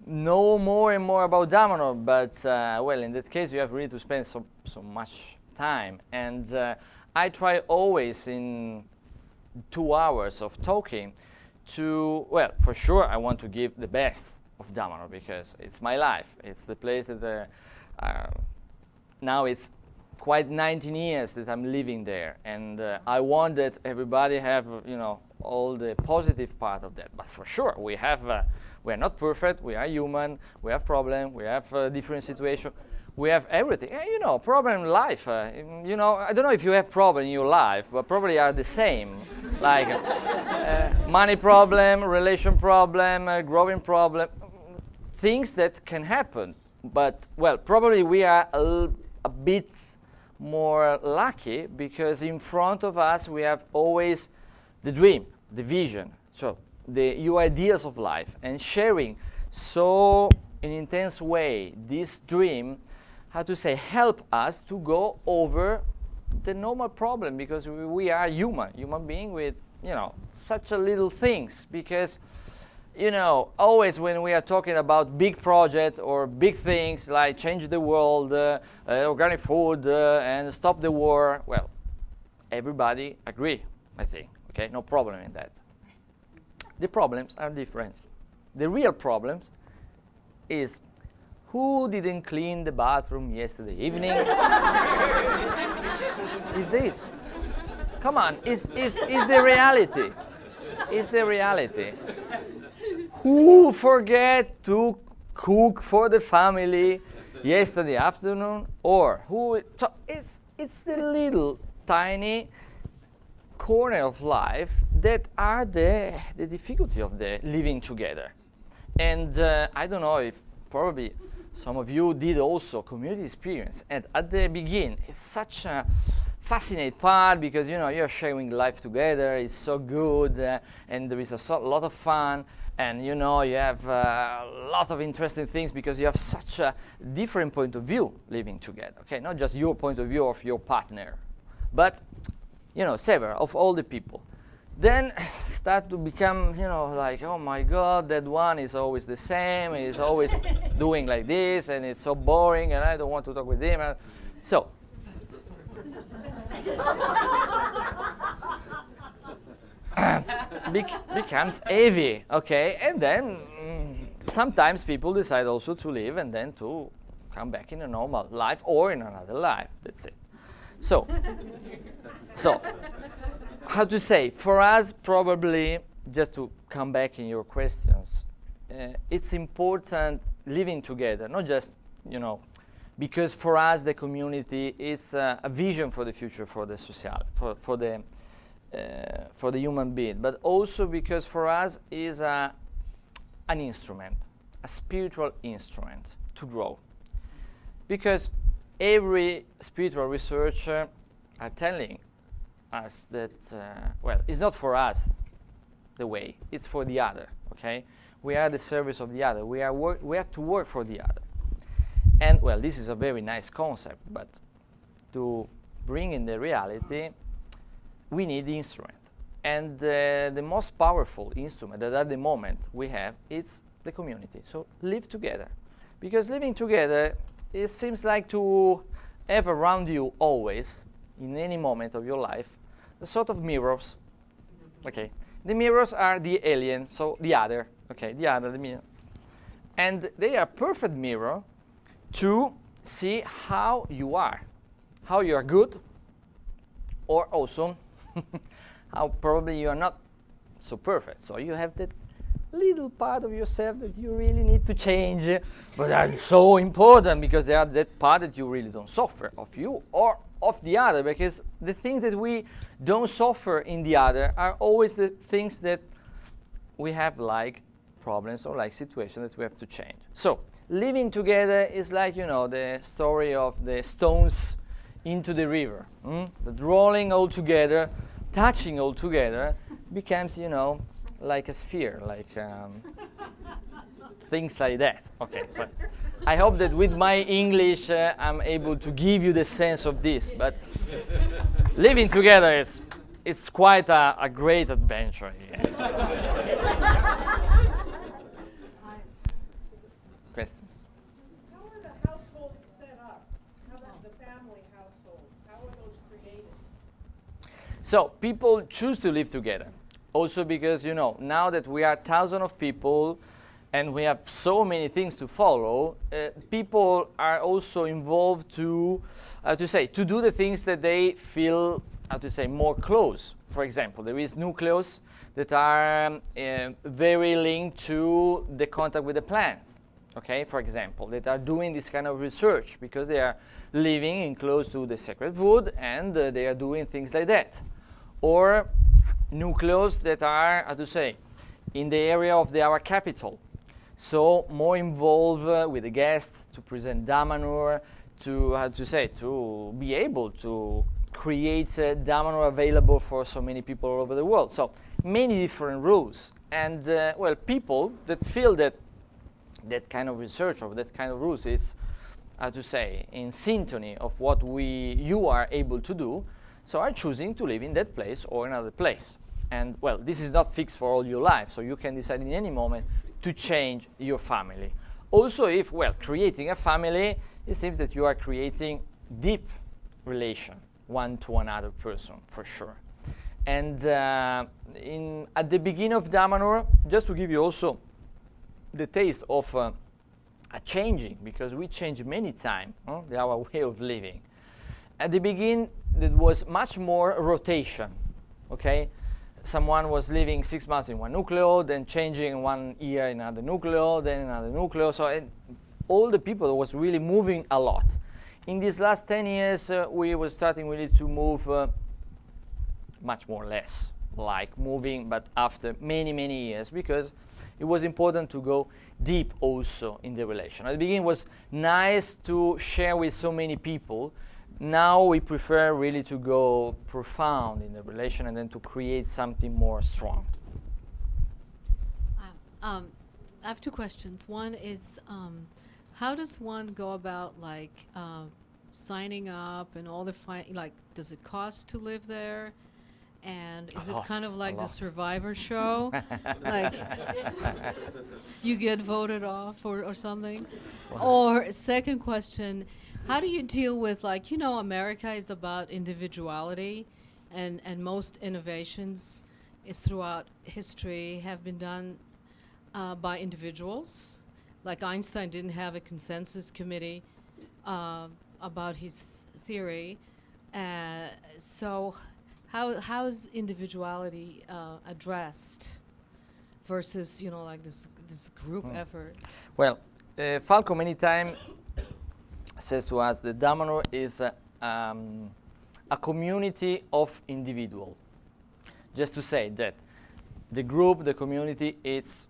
know more and more about Damanhur, but well, in that case you have really to spend so much time. And I try always in 2 hours of talking to, well, for sure I want to give the best of Damanhur, because it's my life. It's the place that now it's quite 19 years that I'm living there, and I want that everybody have, you know, all the positive part of that. But for sure we have, we are not perfect, we are human, we have problems, we have different situations. We have everything. You know, problem in life. You know, I don't know if you have problem in your life, but probably are the same. Like money problem, relation problem, growing problem, things that can happen. But well, probably we are a bit more lucky, because in front of us we have always the dream, the vision. So your ideas of life, and sharing so in an intense way, this dream, how to say, help us to go over the normal problem, because we are human being with, such a little things. Because, always when we are talking about big projects or big things like change the world, organic food, and stop the war, well, everybody agree, I think. Okay, no problem in that. The problems are different. The real problems is who didn't clean the bathroom yesterday evening? Is this? Come on, is the reality. Is the reality. Who forget to cook for the family yesterday afternoon? Or who, so it's the little tiny corner of life that are the difficulty of the living together. And I don't know if probably some of you did also community experience. And at the beginning, it's such a fascinating part because, you're sharing life together. It's so good. And there is a lot of fun. And, you have a lot of interesting things because you have such a different point of view living together. Okay, not just your point of view of your partner, but, several of all the people. Then start to become, like, oh my God, that one is always the same, and he's always doing like this, and it's so boring, and I don't want to talk with him. So, becomes heavy, okay? And then sometimes people decide also to leave and then to come back in a normal life or in another life. That's it. So, how to say, for us probably, just to come back in your questions, it's important living together, not just, because for us the community is a vision for the future for the for the human being, but also because for us is an instrument, a spiritual instrument to grow. Because every spiritual researcher are telling us that, it's not for us the way, it's for the other, okay? We are the service of the other. We have to work for the other. And, this is a very nice concept, but to bring in the reality, we need the instrument. And the most powerful instrument that at the moment we have is the community. So live together. Because living together, it seems like to have around you always, in any moment of your life, a sort of mirrors. Okay. The mirrors are the alien, so the other. Okay, the mirror. And they are perfect mirror to see how you are good, or also how probably you are not so perfect. So you have that little part of yourself that you really need to change, but that's so important because they are that part that you really don't suffer of you or of the other, because the things that we don't suffer in the other are always the things that we have like problems or like situations that we have to change. So living together is like, the story of the stones into the river, that rolling all together, touching all together becomes, like a sphere, like things like that. Okay, so I hope that with my English I'm able to give you the sense of this, but living together it's quite a great adventure. Yes. Questions? How are the households set up? How about the family households? How are those created? So people choose to live together. Also because, now that we are thousands of people and we have so many things to follow, people are also involved to do the things that they feel, more close. For example, there is nucleus that are very linked to the contact with the plants. Okay, for example, that are doing this kind of research because they are living in close to the sacred wood and they are doing things like that. Or nucleus that are, in the area of our capital. So more involved with the guests to present Damanhur, to be able to create Damanhur available for so many people all over the world. So many different rules. And, people that feel that that kind of research or that kind of rules. It's, how to say, in synchrony of what you are able to do, so are choosing to live in that place or another place. And, well, this is not fixed for all your life, so you can decide in any moment to change your family. Also, if, well, creating a family, it seems that you are creating deep relation one to another person, for sure. And at the beginning of Damanhur, just to give you also the taste of a changing, because we change many times, our way of living. At the beginning, there was much more rotation, okay? Someone was living 6 months in one nucleo, then changing 1 year in another nucleo, then another nucleo. So all the people was really moving a lot. In these last 10 years, we were starting really to move much more or less, like moving, but after many, many years, because it was important to go deep also in the relation. At the beginning, it was nice to share with so many people. Now we prefer really to go profound in the relation and then to create something more strong. I have 2 questions. One is, how does one go about signing up and all the does it cost to live there? And is it kind of like the Survivor show? Like you get voted off or something? Or second question, how do you deal with, America is about individuality, and most innovations is throughout history have been done by individuals. Like Einstein didn't have a consensus committee about his theory. So how is individuality addressed versus, this group effort? Well, Falco many times says to us that Damanhur is a community of individuals. Just to say that the group, the community, it's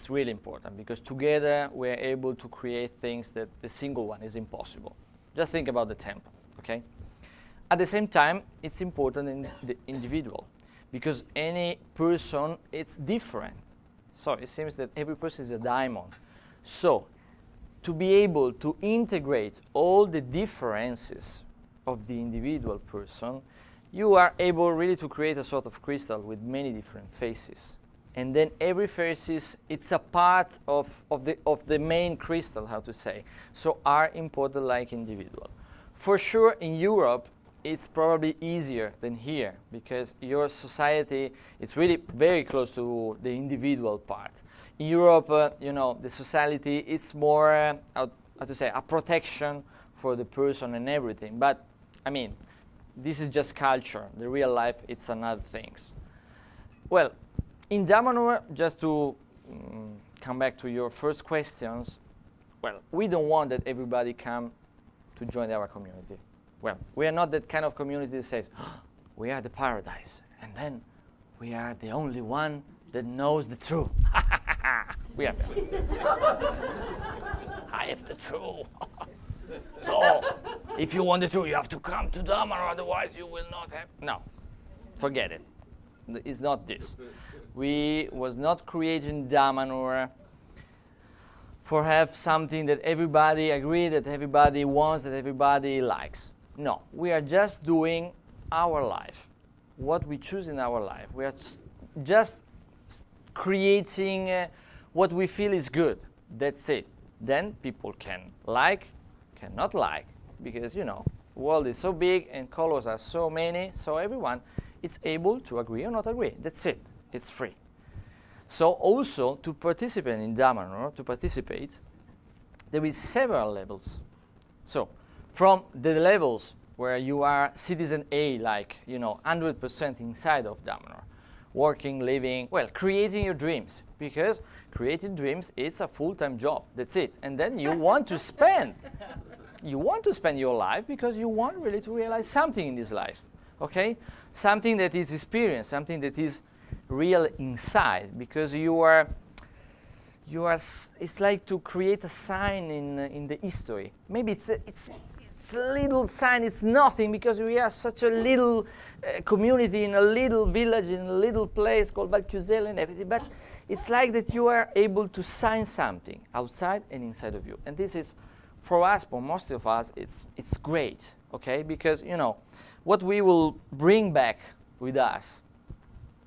really important, because together we're able to create things that the single one is impossible. Just think about the temple, okay? At the same time, it's important in the individual, because any person, it's different. So it seems that every person is a diamond. So to be able to integrate all the differences of the individual person, you are able really to create a sort of crystal with many different faces. And then every face it's a part of the main crystal, how to say. So are important like individual. For sure, in Europe, it's probably easier than here, because your society, it's really very close to the individual part. In Europe, the society, it's more, how to say, a protection for the person and everything. But, I mean, this is just culture. The real life, it's another things. Well, in Damanhur, just to come back to your first questions, well, we don't want that everybody come to join our community. Well, we are not that kind of community that says, oh, we are the paradise, and then we are the only one that knows the truth. We are I have the truth. So, if you want the truth, you have to come to Damanhur, otherwise you will not have... No, forget it. It's not this. We was not creating Damanhur for have something that everybody agree, that everybody wants, that everybody likes. No, we are just doing our life, what we choose in our life. We are just creating what we feel is good. That's it. Then people can like, cannot like, because, the world is so big and colors are so many, so everyone is able to agree or not agree. That's it. It's free. So also, to participate in Damanhur, there is several levels. So, from the levels where you are citizen A, like, 100% inside of Damanhur, working, living, well, creating your dreams, because creating dreams, it's a full-time job. That's it. And then you want to spend. You want to spend your life because you want really to realize something in this life, okay? Something that is experience, something that is real inside, because it's like to create a sign in the history. Maybe it's a little sign, it's nothing, because we are such a little community in a little village, in a little place called Valchiusel and everything, but it's like that you are able to sign something outside and inside of you. And this is, for us, for most of us, it's great, okay? Because, you know, what we will bring back with us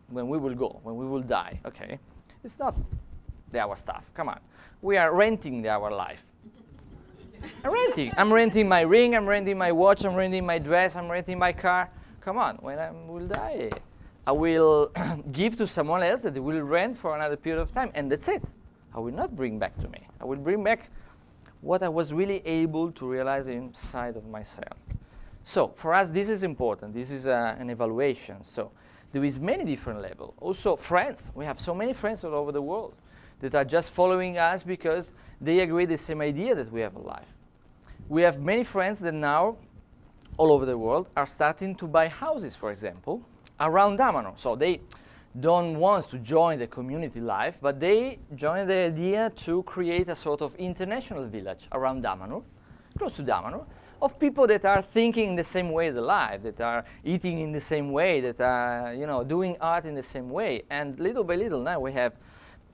when we will go, when we will die, okay? It's not our stuff, come on. We are renting our life. I'm renting my ring, I'm renting my watch, I'm renting my dress, I'm renting my car. Come on, when I will die, I will give to someone else that will rent for another period of time, and that's it. I will not bring back to me. I will bring back what I was really able to realize inside of myself. So for us, this is important. This is an evaluation. So there is many different levels. Also friends. We have so many friends all over the world that are just following us because they agree the same idea that we have in life. We have many friends that now, all over the world, are starting to buy houses, for example, around Damanhur. So they don't want to join the community life, but they join the idea to create a sort of international village around Damanhur, close to Damanhur, of people that are thinking in the same way they live, that are eating in the same way, that are, you know, doing art in the same way. And little by little now we have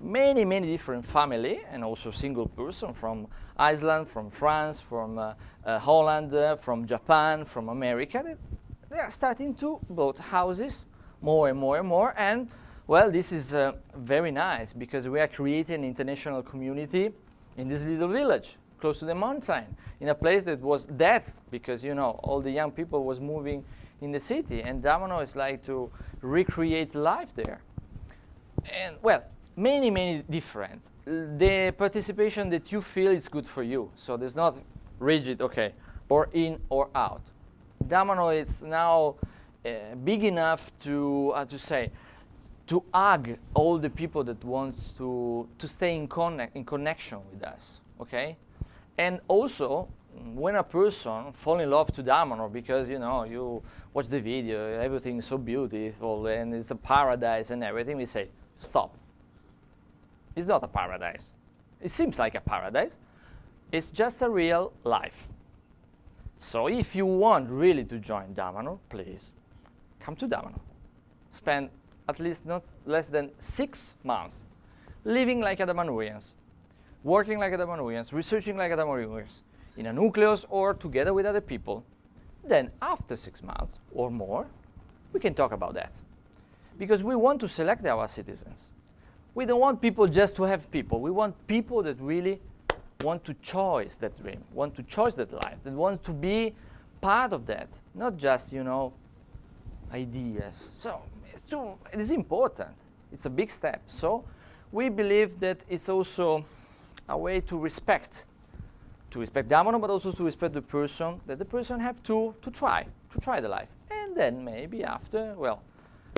many, many different family and also single person from Iceland, from France, from Holland, from Japan, from America. They are starting to build houses more and more and more. And, well, this is very nice because we are creating an international community in this little village close to the mountain, in a place that was dead because, you know, all the young people was moving in the city. And Damanhur is like to recreate life there. And, well, many, many different. The participation that you feel is good for you. So there's not rigid, okay, or in or out. Damanhur is now big enough to say, to hug all the people that want to stay in connection with us, okay? And also, when a person fall in love to Damanhur because, you know, you watch the video, everything is so beautiful and it's a paradise and everything, we say, stop. It's not a paradise. It seems like a paradise. It's just a real life. So if you want really to join Damanhur, please come to Damanhur. Spend at least not less than 6 months living like a Damanhurians, working like a Damanhurians, researching like a Damanhurians, in a nucleus or together with other people. Then after 6 months or more, we can talk about that. Because we want to select our citizens. We don't want people just to have people. We want people that really want to choose that dream, want to choose that life, that want to be part of that, not just, you know, ideas. So it is important. It's a big step. So we believe that it's also a way to respect Damanhur, but also to respect the person, that the person have to try the life. And then maybe after, well,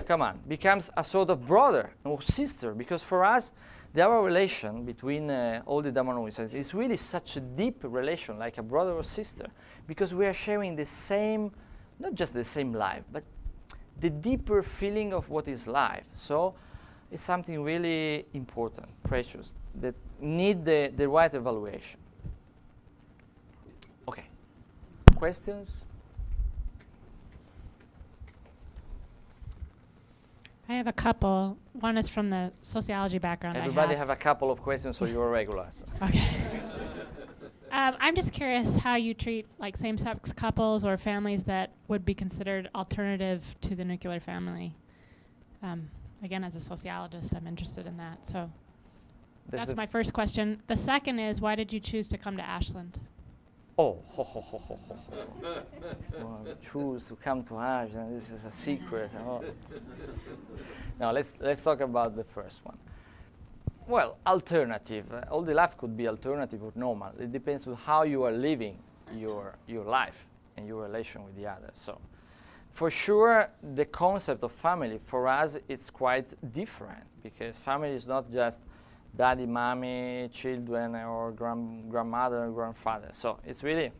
come on, becomes a sort of brother or sister, because for us, our relation between all the Damanhurians is really such a deep relation, like a brother or sister, because we are sharing the same, not just the same life, but the deeper feeling of what is life. So it's something really important, precious, that need the right evaluation. Okay, questions? I have a couple. One is from the sociology background. Everybody have a couple of questions, so you're regular. So. Okay. I'm just curious how you treat like same-sex couples or families that would be considered alternative to the nuclear family. Again, as a sociologist, I'm interested in that. So that's my first question. The second is, why did you choose to come to Ashland? Oh, well, choose to come to Ashland. This is a secret. Oh. Now let's talk about the first one. Well, alternative. All the life could be alternative or normal. It depends on how you are living your life and your relation with the others. So, for sure, the concept of family for us it's quite different, because family is not just daddy, mommy, children, or grandmother and grandfather. So it's really,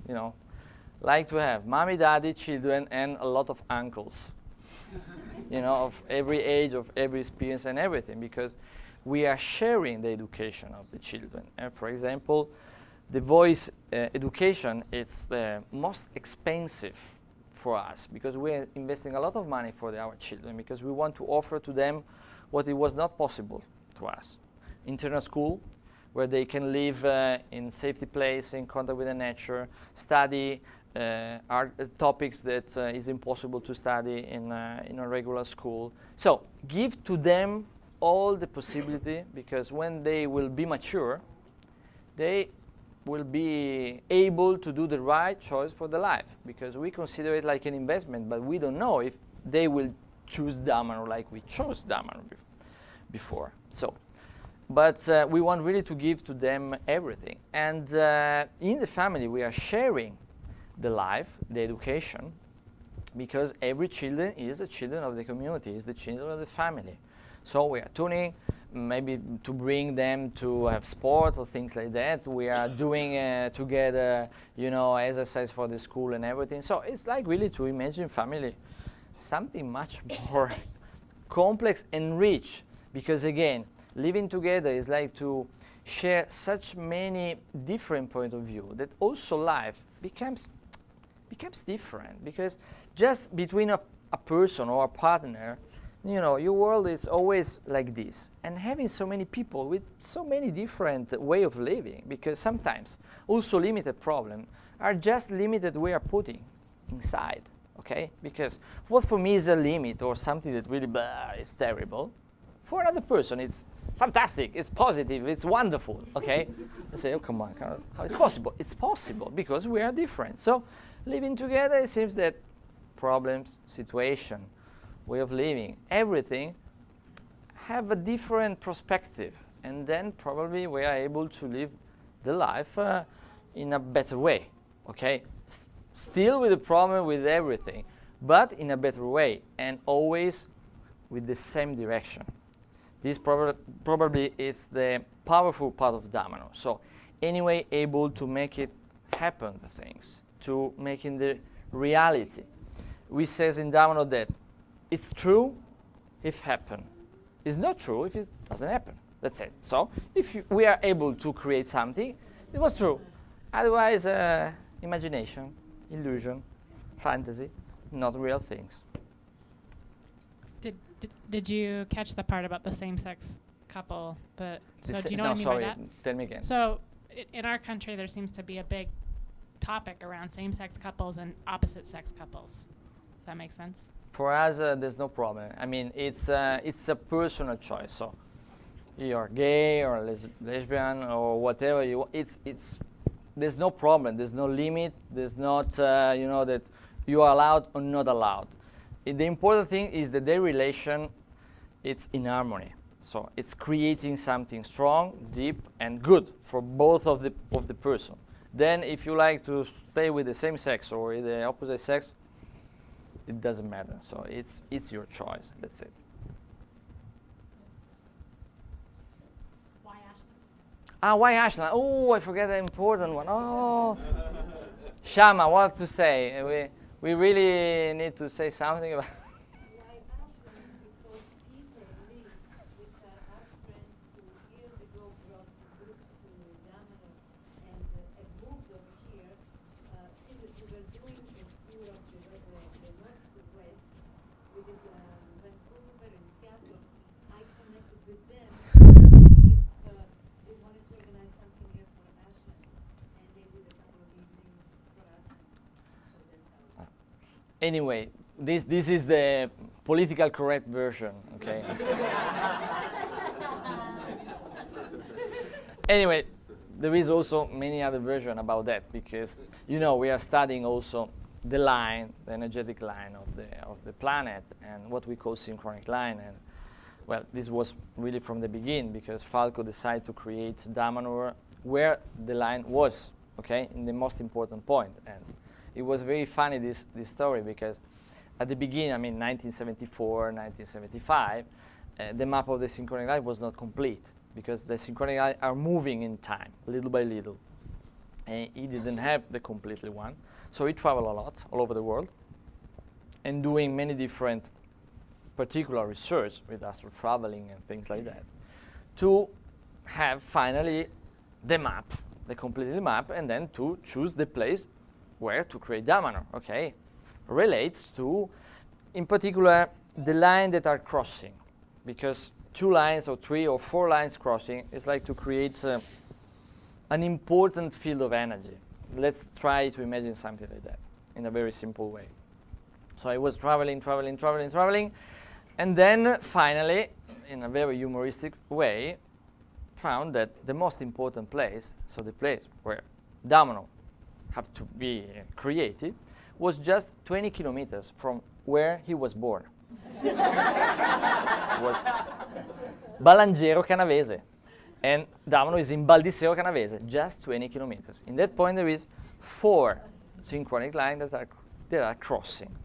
you know, like to have mommy, daddy, children, and a lot of uncles, you know, of every age, of every experience and everything, because we are sharing the education of the children. And for example, the voice education, it's the most expensive for us, because we're investing a lot of money for our children, because we want to offer to them what it was not possible to us. Internal school, where they can live in safety place, in contact with the nature, study topics that is impossible to study in a regular school. So give to them all the possibility, because when they will be mature, they will be able to do the right choice for their life, because we consider it like an investment, but we don't know if they will choose Damanhur like we chose Damanhur before. So, but we want really to give to them everything. And in the family, we are sharing the life, the education, because every children is a children of the community, is the children of the family. So we are tuning, maybe to bring them to have sport or things like that. We are doing together, you know, exercise for the school and everything. So it's like really to imagine family, something much more complex and rich, because again, living together is like to share such many different points of view that also life becomes different, because just between a person or a partner, you know, your world is always like this. And having so many people with so many different way of living, because sometimes also limited problems are just limited we are putting inside, okay? Because what for me is a limit or something that really is terrible, for another person it's fantastic, it's positive, it's wonderful, okay? I say, oh, come on, how is possible? It's possible because we are different. So living together, it seems that problems, situation, way of living, everything have a different perspective, and then probably we are able to live the life in a better way, okay? Still with the problem, with everything, but in a better way, and always with the same direction. This probably is the powerful part of Damanhur. So anyway, able to make it happen, the things, to making the reality. We says in Damanhur that it's true if happen. It's not true if it doesn't happen. That's it. So if we are able to create something, it was true. Otherwise, imagination, illusion, fantasy, not real things. Did you catch the part about the same-sex couple? Do you know what I mean sorry, by that? Tell me again. So in our country, there seems to be a big topic around same-sex couples and opposite-sex couples. Does that make sense? For us, there's no problem. I mean, it's a personal choice. So you're gay or lesbian or whatever you want. There's no problem. There's no limit. There's not that you are allowed or not allowed. The important thing is that their relation, it's in harmony. So it's creating something strong, deep, and good for both of the person. Then, if you like to stay with the same sex or with the opposite sex, it doesn't matter. So it's your choice. That's it. Why Ashland? Oh, I forget the important one. Oh, Shama, what to say? We really need to say something about. Why Ashland? Because Peter Lee, which are our friends who years ago brought groups to Damanhur and moved over here, see that we were doing a tour of the north to west. We did Vancouver and Seattle. I connected with them to see if they wanted to organize something here for Ashland, and they did a couple of evenings for us. So that's how. Anyway, this is the political correct version, okay? Anyway, there is also many other versions about that, because we are studying also the line, the energetic line of the planet, and what we call synchronic line. And well, this was really from the beginning, because Falco decided to create Damanhur where the line was, okay, in the most important point. And it was very funny, this story, because at the beginning, 1974, 1975, the map of the synchronic line was not complete, because the synchronic line are moving in time, little by little. And he didn't have the completely one. So he traveled a lot, all over the world, and doing many different particular research with astral traveling and things like that, to have finally the map, the completed map, and then to choose the place where to create Damanhur, okay? Relates to, in particular, the line that are crossing, because 2 lines or 3 or 4 lines crossing is like to create an important field of energy. Let's try to imagine something like that in a very simple way. So I was traveling, and then finally, in a very humoristic way, found that the most important place, so the place where Damanhur have to be created, was just 20 kilometers from where he was born. Was Balangero Canavese, and Damanhur is in Baldissero Canavese, just 20 kilometers. In that point, there is 4 synchronic lines that are crossing,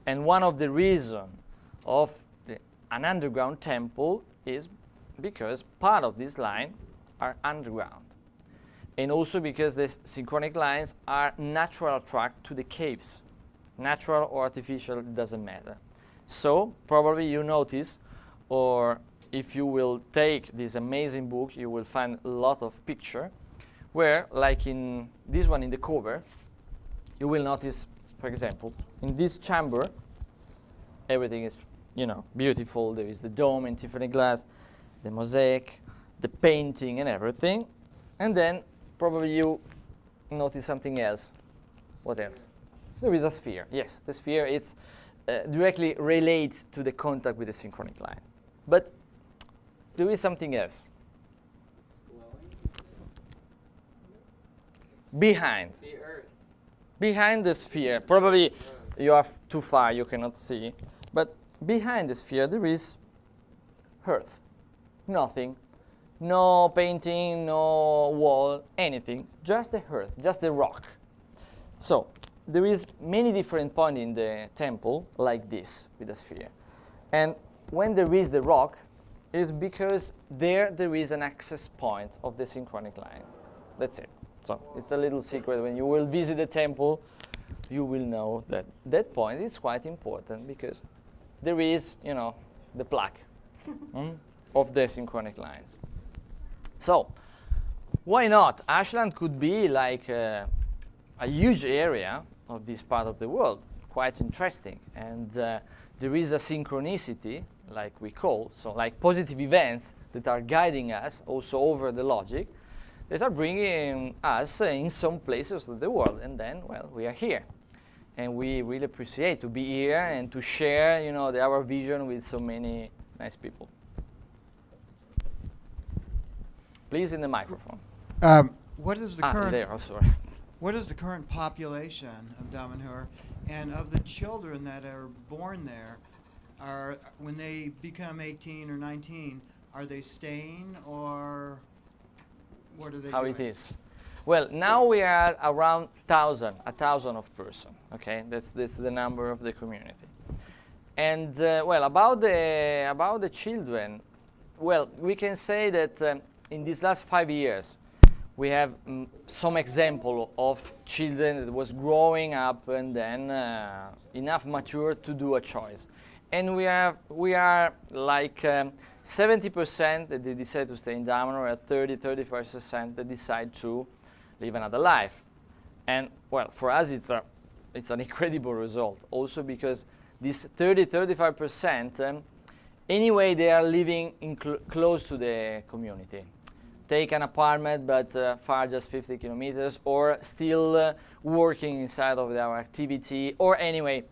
and one of the reasons of an underground temple is because part of this line are underground, and also because these synchronic lines are natural track to the caves. Natural or artificial, it doesn't matter. So probably you notice, or if you will take this amazing book, you will find a lot of picture where, like in this one in the cover, you will notice, for example, in this chamber, everything is, beautiful. There is the dome in Tiffany glass, the mosaic, the painting and everything. And then probably you notice something else. What else? There is a sphere. Yes, the sphere is directly relates to the contact with the synchronic line. But there is something else. Behind. The earth. Behind the sphere. Probably you are too far, you cannot see. But behind the sphere there is earth. Nothing. No painting, no wall, anything. Just the earth, just the rock. So there is many different points in the temple like this with a sphere. And when there is the rock, is because there is an access point of the synchronic line. That's it. So it's a little secret. When you will visit the temple, you will know that that point is quite important because there is, the plaque of the synchronic lines. So why not? Ashland could be like a huge area of this part of the world, quite interesting. And there is a synchronicity, like we call, so like positive events that are guiding us also over the logic, that are bringing us in some places of the world. And then, well, we are here. And we really appreciate to be here and to share, our vision with so many nice people. Please, in the microphone. What is the current? There. Oh, sorry. What is the current population of Damanhur, and of the children that are born there? When they become 18 or 19, are they staying, or what are they doing? How it is? Well, now we are around 1,000 of person. Okay, that's the number of the community. And well, about the children, well, we can say that in these last 5 years, we have some example of children that was growing up and then enough mature to do a choice. And we are like 70% that they decide to stay in Damanhur, at 35% that decide to live another life. And well, for us it's an incredible result. Also because this 35% anyway they are living close to the community. Take an apartment, but far just 50 kilometers, or still working inside of our activity, or anyway,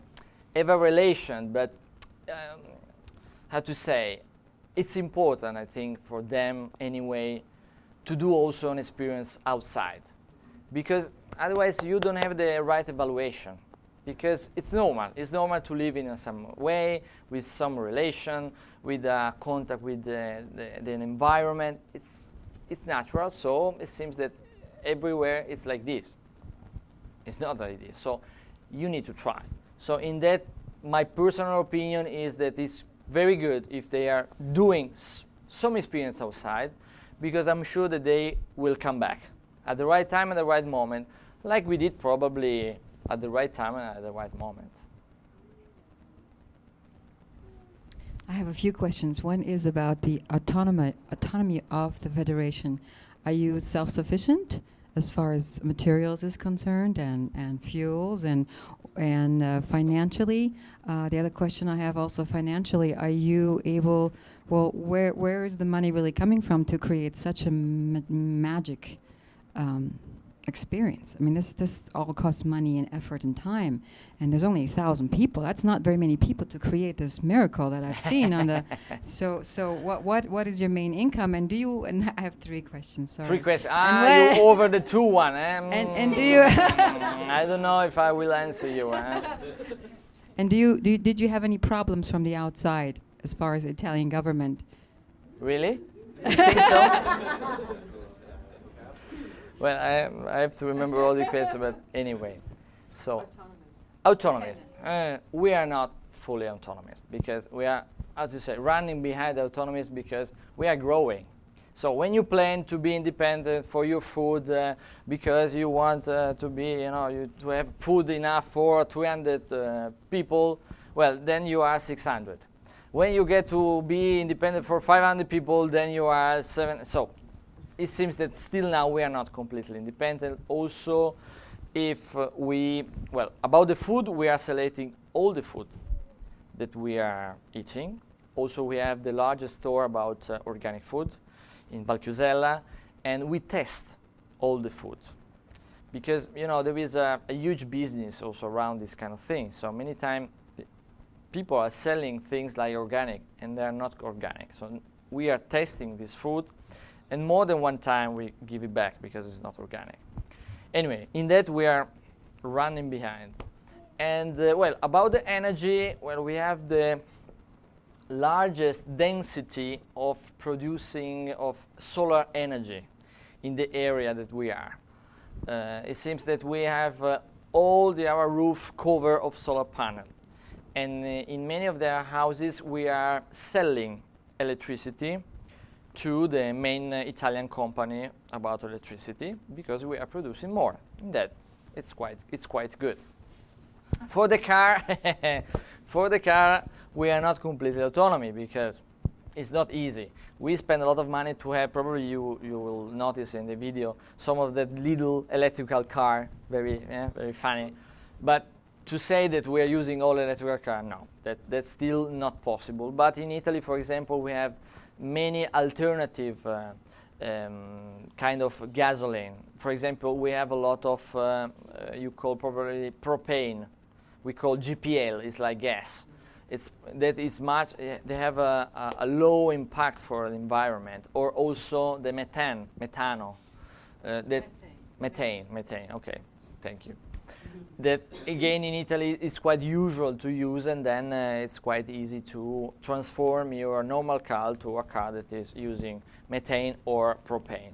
have a relation, but how to say, it's important, I think, for them anyway, to do also an experience outside. Because otherwise you don't have the right evaluation. Because it's normal to live in some way, with some relation, with contact with the environment. It's natural, so it seems that everywhere it's like this. It's not like this, so you need to try. So in that, my personal opinion is that it's very good if they are doing some experience outside, because I'm sure that they will come back at the right time, at the right moment, like we did probably at the right time and at the right moment. I have a few questions. One is about the autonomy of the Federation. Are you self-sufficient as far as materials is concerned and fuels and financially? The other question I have also financially, are you able, well, where is the money really coming from to create such a magic experience? I mean, this all costs money and effort and time, and there's only 1,000 people. That's not very many people to create this miracle that I've seen on the. So what is your main income? And do you? And I have 3 questions. Sorry. 3 questions. You over the 2 one. And do you? I don't know if I will answer you. And did you have any problems from the outside as far as the Italian government? Really? You think so? Well, I have to remember all the questions, but anyway. So, autonomous. We are not fully autonomous because we are, how to say, running behind autonomous because we are growing. So when you plan to be independent for your food because you want to be, to have food enough for 300 people, well, then you are 600. When you get to be independent for 500 people, then you are 7. So it seems that still now we are not completely independent. Also, if about the food, we are selecting all the food that we are eating. Also, we have the largest store about organic food in Valchiusella, and we test all the food. Because, there is a huge business also around this kind of thing. So many times people are selling things like organic, and they are not organic. So we are testing this food, and more than one time we give it back because it's not organic. Anyway, in that we are running behind. And about the energy, we have the largest density of producing of solar energy in the area that we are. It seems that we have our roof covered of solar panel. And in many of their houses we are selling electricity to the main Italian company about electricity because we are producing more. In that, it's quite good. For the car, we are not completely autonomous because it's not easy. We spend a lot of money to have. Probably you will notice in the video some of that little electrical car, very funny. But to say that we are using all electrical car, no, that's still not possible. But in Italy, for example, we have many alternative kind of gasoline. For example, we have a lot of you call probably propane. We call GPL. It's like gas. They have a low impact for the environment. Or also the methane. Okay, thank you. That again in Italy is quite usual to use, and then it's quite easy to transform your normal car to a car that is using methane or propane.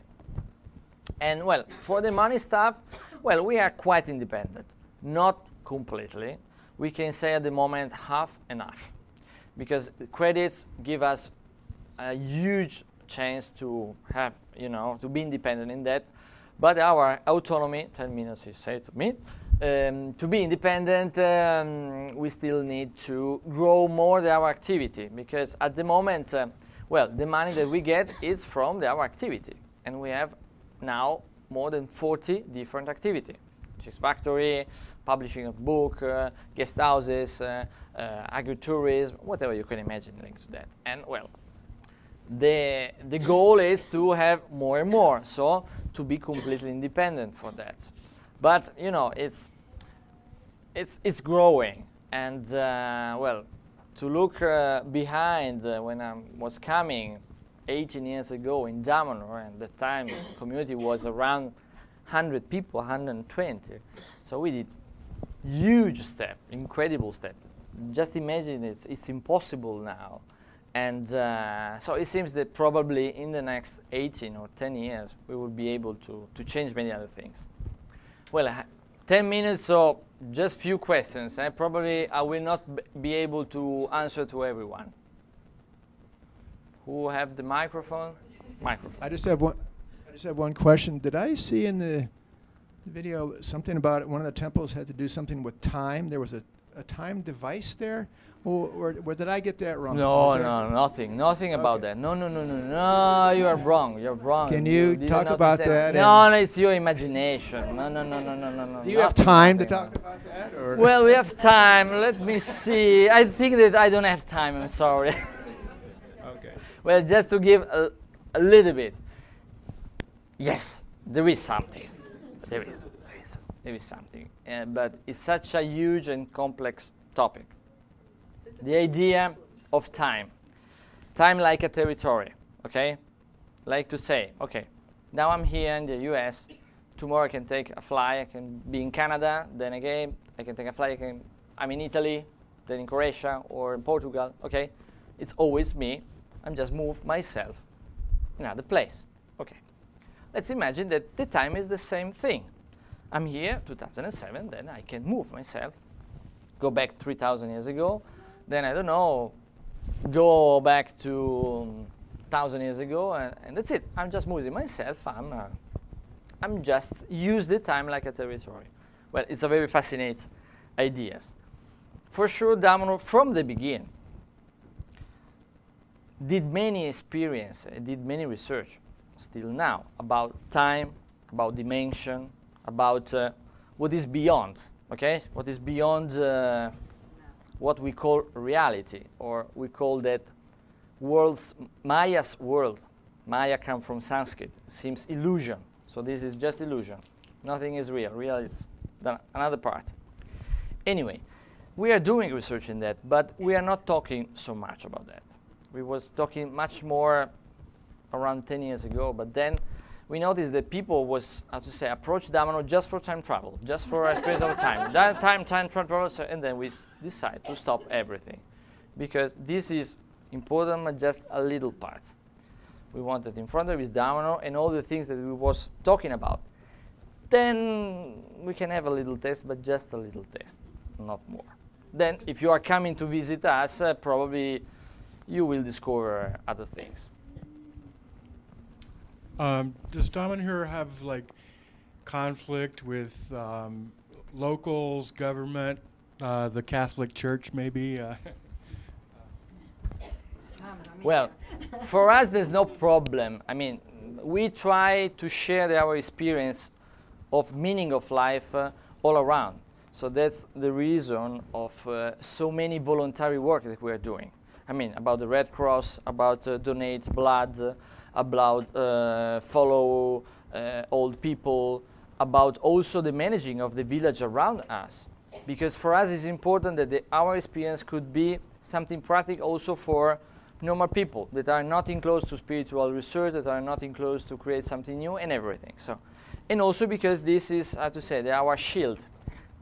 And for the money stuff, we are quite independent. Not completely. We can say at the moment half and half, because credits give us a huge chance to have, to be independent in that. But our autonomy, 10 minutes he said to me, to be independent, we still need to grow more our activity, because at the moment, the money that we get is from our activity, and we have now more than 40 different activities, which is factory, publishing of book, guest houses, agritourism, whatever you can imagine linked to that. And the goal is to have more and more, so to be completely independent for that. But it's growing, and to look behind when I was coming 18 years ago in Damanhur, and the time community was around 100 people, 120. So we did huge step, incredible step. Just imagine it's impossible now. And so it seems that probably in the next 18 or 10 years, we will be able to change many other things. 10 minutes, so just few questions. Probably I will not be able to answer to everyone. Who have the microphone? I just have one question. Did I see in the video something about one of the temples had to do something with time? There was a a time device there, or did I get that wrong? No, nothing about that. No, you are wrong. You're wrong. Can you did talk not about understand. that? No, it's your imagination. No. Do you have time to talk about that? Or? Well, we have time. Let me see. I think that I don't have time. I'm sorry. Okay. Well, just to give a little bit. Yes, there is something. There is something. But it's such a huge and complex topic. The idea of time. Time like a territory, okay? Like to say, okay, now I'm here in the US, tomorrow I can take a flight, I can be in Canada, then again, I can take a flight, I'm in Italy, then in Croatia or in Portugal, okay? It's always me, I'm just move myself in another place, okay? Let's imagine that the time is the same thing. I'm here, 2007, then I can move myself, go back 3,000 years ago, then I don't know, go back to 1,000 years ago, and that's it. I'm just moving myself. I'm just use the time like a territory. Well, it's a very fascinating idea. For sure, Damanhur from the beginning did many experience, did many research, still now about time, about dimension, about what is beyond. Okay, what is beyond. What we call reality, or we call that Maya's world. Maya comes from Sanskrit, seems illusion. So this is just illusion. Nothing is real. Real is another part. Anyway, we are doing research in that, but we are not talking so much about that. We was talking much more around 10 years ago, but then we noticed that people was, how to say, approach Damanhur just for time travel, just for a space of time. That time travel, and then we decide to stop everything, because this is important, but just a little part. We wanted in front of is Damanhur and all the things that we was talking about. Then we can have a little test, but just a little test, not more. Then, if you are coming to visit us, probably you will discover other things. Does Damanhur have like conflict with locals, government, the Catholic Church maybe? Well, for us there's no problem. I mean, we try to share our experience of meaning of life all around. So that's the reason of so many voluntary work that we are doing. I mean, about the Red Cross, about donate blood, about follow old people, about also the managing of the village around us. Because for us it's important that our experience could be something practical also for normal people that are not enclosed to spiritual research, that are not enclosed to create something new and everything. So, and also because this is, how to say, our shield,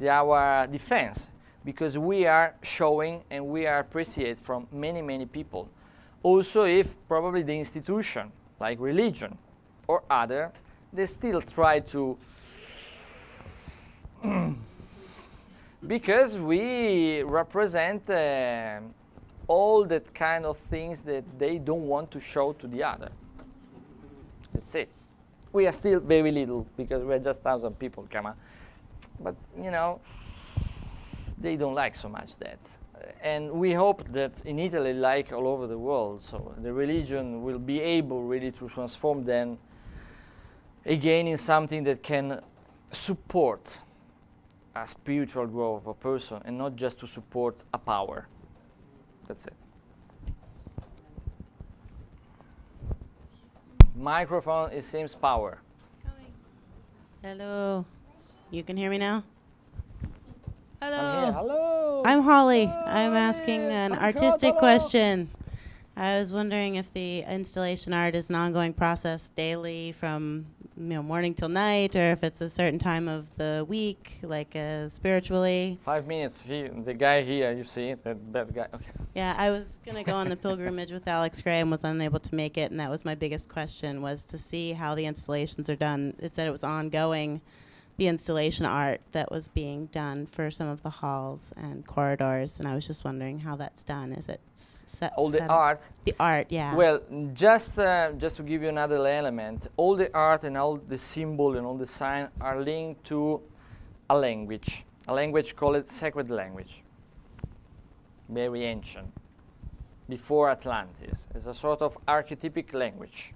our defense, because we are showing and we are appreciated from many, many people. Also, if probably the institution, like religion or other, they still try to, because we represent all that kind of things that they don't want to show to the other. That's it. We are still very little because we're just 1,000 people, come on. But, you know, they don't like so much that. And we hope that in Italy, like all over the world, so the religion will be able really to transform them again in something that can support a spiritual growth of a person and not just to support a power. That's it. Microphone, it seems power. Hello. You can hear me now? Hello. I'm here. Hello. I'm Holly. I'm asking an artistic question. I was wondering if the installation art is an ongoing process daily from morning till night, or if it's a certain time of the week, like spiritually. 5 minutes. The guy here, you see, that bad guy. Okay. Yeah, I was going to go on the pilgrimage with Alex Gray and was unable to make it, and that was my biggest question, was to see how the installations are done. It said it was ongoing, the installation art that was being done for some of the halls and corridors, and I was just wondering how that's done. Is it all the art? The art, yeah. Well, just to give you another element, all the art and all the symbol and all the sign are linked to a language called sacred language. very ancient, before Atlantis. It's a sort of archetypic language.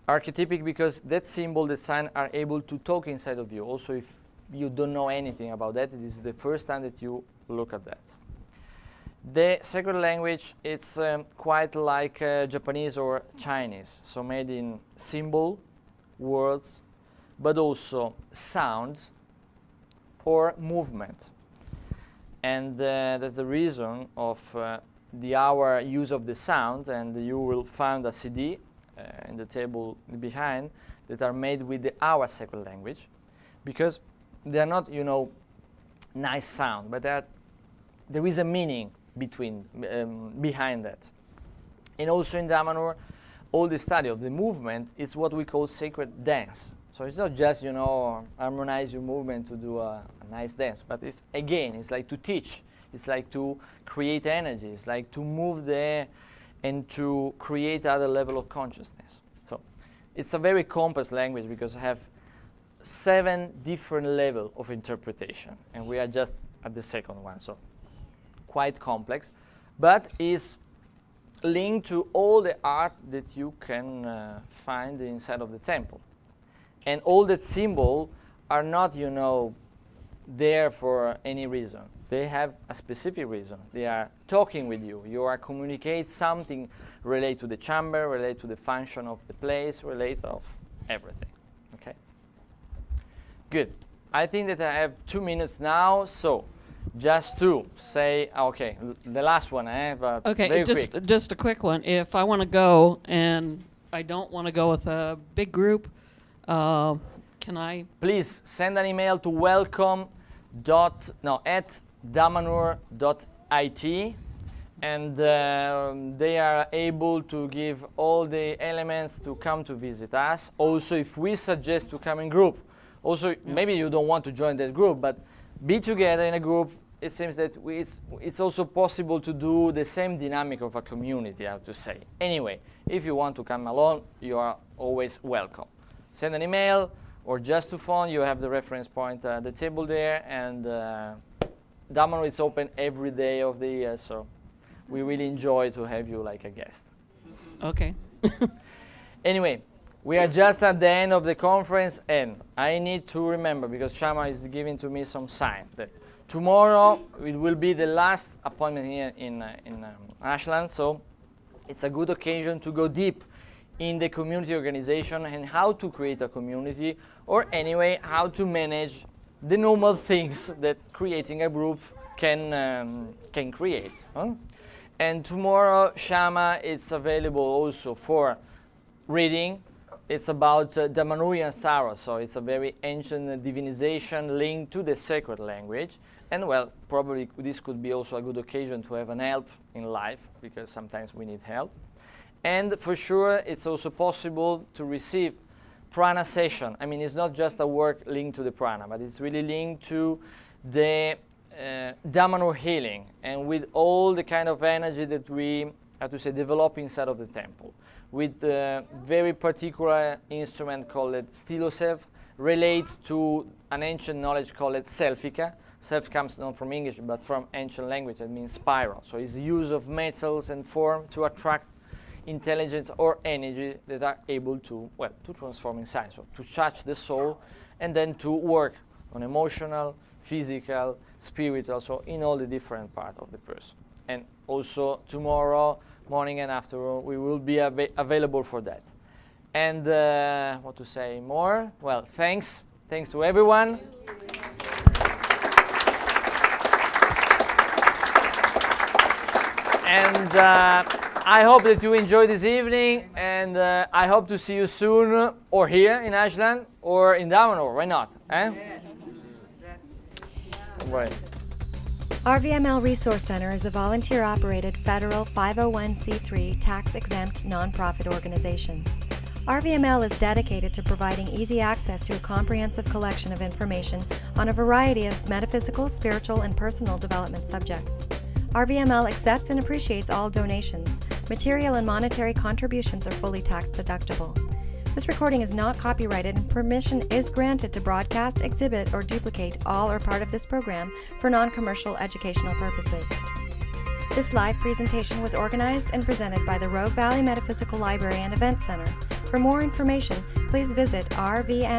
Archetypic because that symbol, the sign, are able to talk inside of you. Also, if you don't know anything about that, it is the first time that you look at that. The sacred language, it's quite like Japanese or Chinese, so made in symbol, words, but also sounds or movement. And that's the reason of our use of the sound, and you will find a CD in the table behind that are made with our sacred language, because they are not, nice sound, but there is a meaning behind that. And also in Damanhur, all the study of the movement is what we call sacred dance. So it's not just, harmonize your movement to do a nice dance, but it's like to teach. It's like to create energy. It's like to move there and to create other level of consciousness. So it's a very complex language because I have 7 different levels of interpretation, and we are just at the second one. So quite complex, but is linked to all the art that you can find inside of the temple. And all that symbol are not, there for any reason. They have a specific reason. They are talking with you. You are communicate something related to the chamber, related to the function of the place, related of everything. Okay? Good. I think that I have 2 minutes now, so just to say, okay, the last one, but okay, very quick. Just a quick one. If I want to go and I don't want to go with a big group, can I? Please send an email to welcome@damanhur.it, and they are able to give all the elements to come to visit us. Also, if we suggest to come in group, also maybe you don't want to join that group, but be together in a group. It seems that it's also possible to do the same dynamic of a community, I have to say. Anyway, if you want to come along, you are always welcome. Send an email or just to phone. You have the reference point at the table there, and Damanhur is open every day of the year, so we really enjoy to have you like a guest. Okay. Anyway, we are just at the end of the conference, and I need to remember, because Shama is giving to me some sign, that tomorrow it will be the last appointment here in Ashland, so it's a good occasion to go deep in the community organization and how to create a community, or anyway, how to manage the normal things that creating a group can create. Huh? And tomorrow, Shama, it's available also for reading. It's about Damanhurian Tarot, so it's a very ancient divinization linked to the sacred language. And well, probably this could be also a good occasion to have an help in life, because sometimes we need help. And for sure, it's also possible to receive prana session. I mean, it's not just a work linked to the prana, but it's really linked to the Damanhur healing, and with all the kind of energy that we, how to say, develop inside of the temple, with a very particular instrument called stilosev, relate to an ancient knowledge called selfika. Self comes not from English, but from ancient language, that means spiral. So it's the use of metals and form to attract intelligence or energy that are able to, well, to transform inside, so to touch the soul, and then to work on emotional, physical, spiritual, so in all the different parts of the person. And also tomorrow morning and afternoon we will be available for that. And what to say more? Well, thanks to everyone. And I hope that you enjoyed this evening, and I hope to see you soon, or here in Ashland, or in Damanhur. Why not? Eh? Right. RVML Resource Center is a volunteer-operated federal 501c3 tax-exempt nonprofit organization. RVML is dedicated to providing easy access to a comprehensive collection of information on a variety of metaphysical, spiritual, and personal development subjects. RVML accepts and appreciates all donations. Material and monetary contributions are fully tax-deductible. This recording is not copyrighted, and permission is granted to broadcast, exhibit, or duplicate all or part of this program for non-commercial educational purposes. This live presentation was organized and presented by the Rogue Valley Metaphysical Library and Event Center. For more information, please visit rvml.org.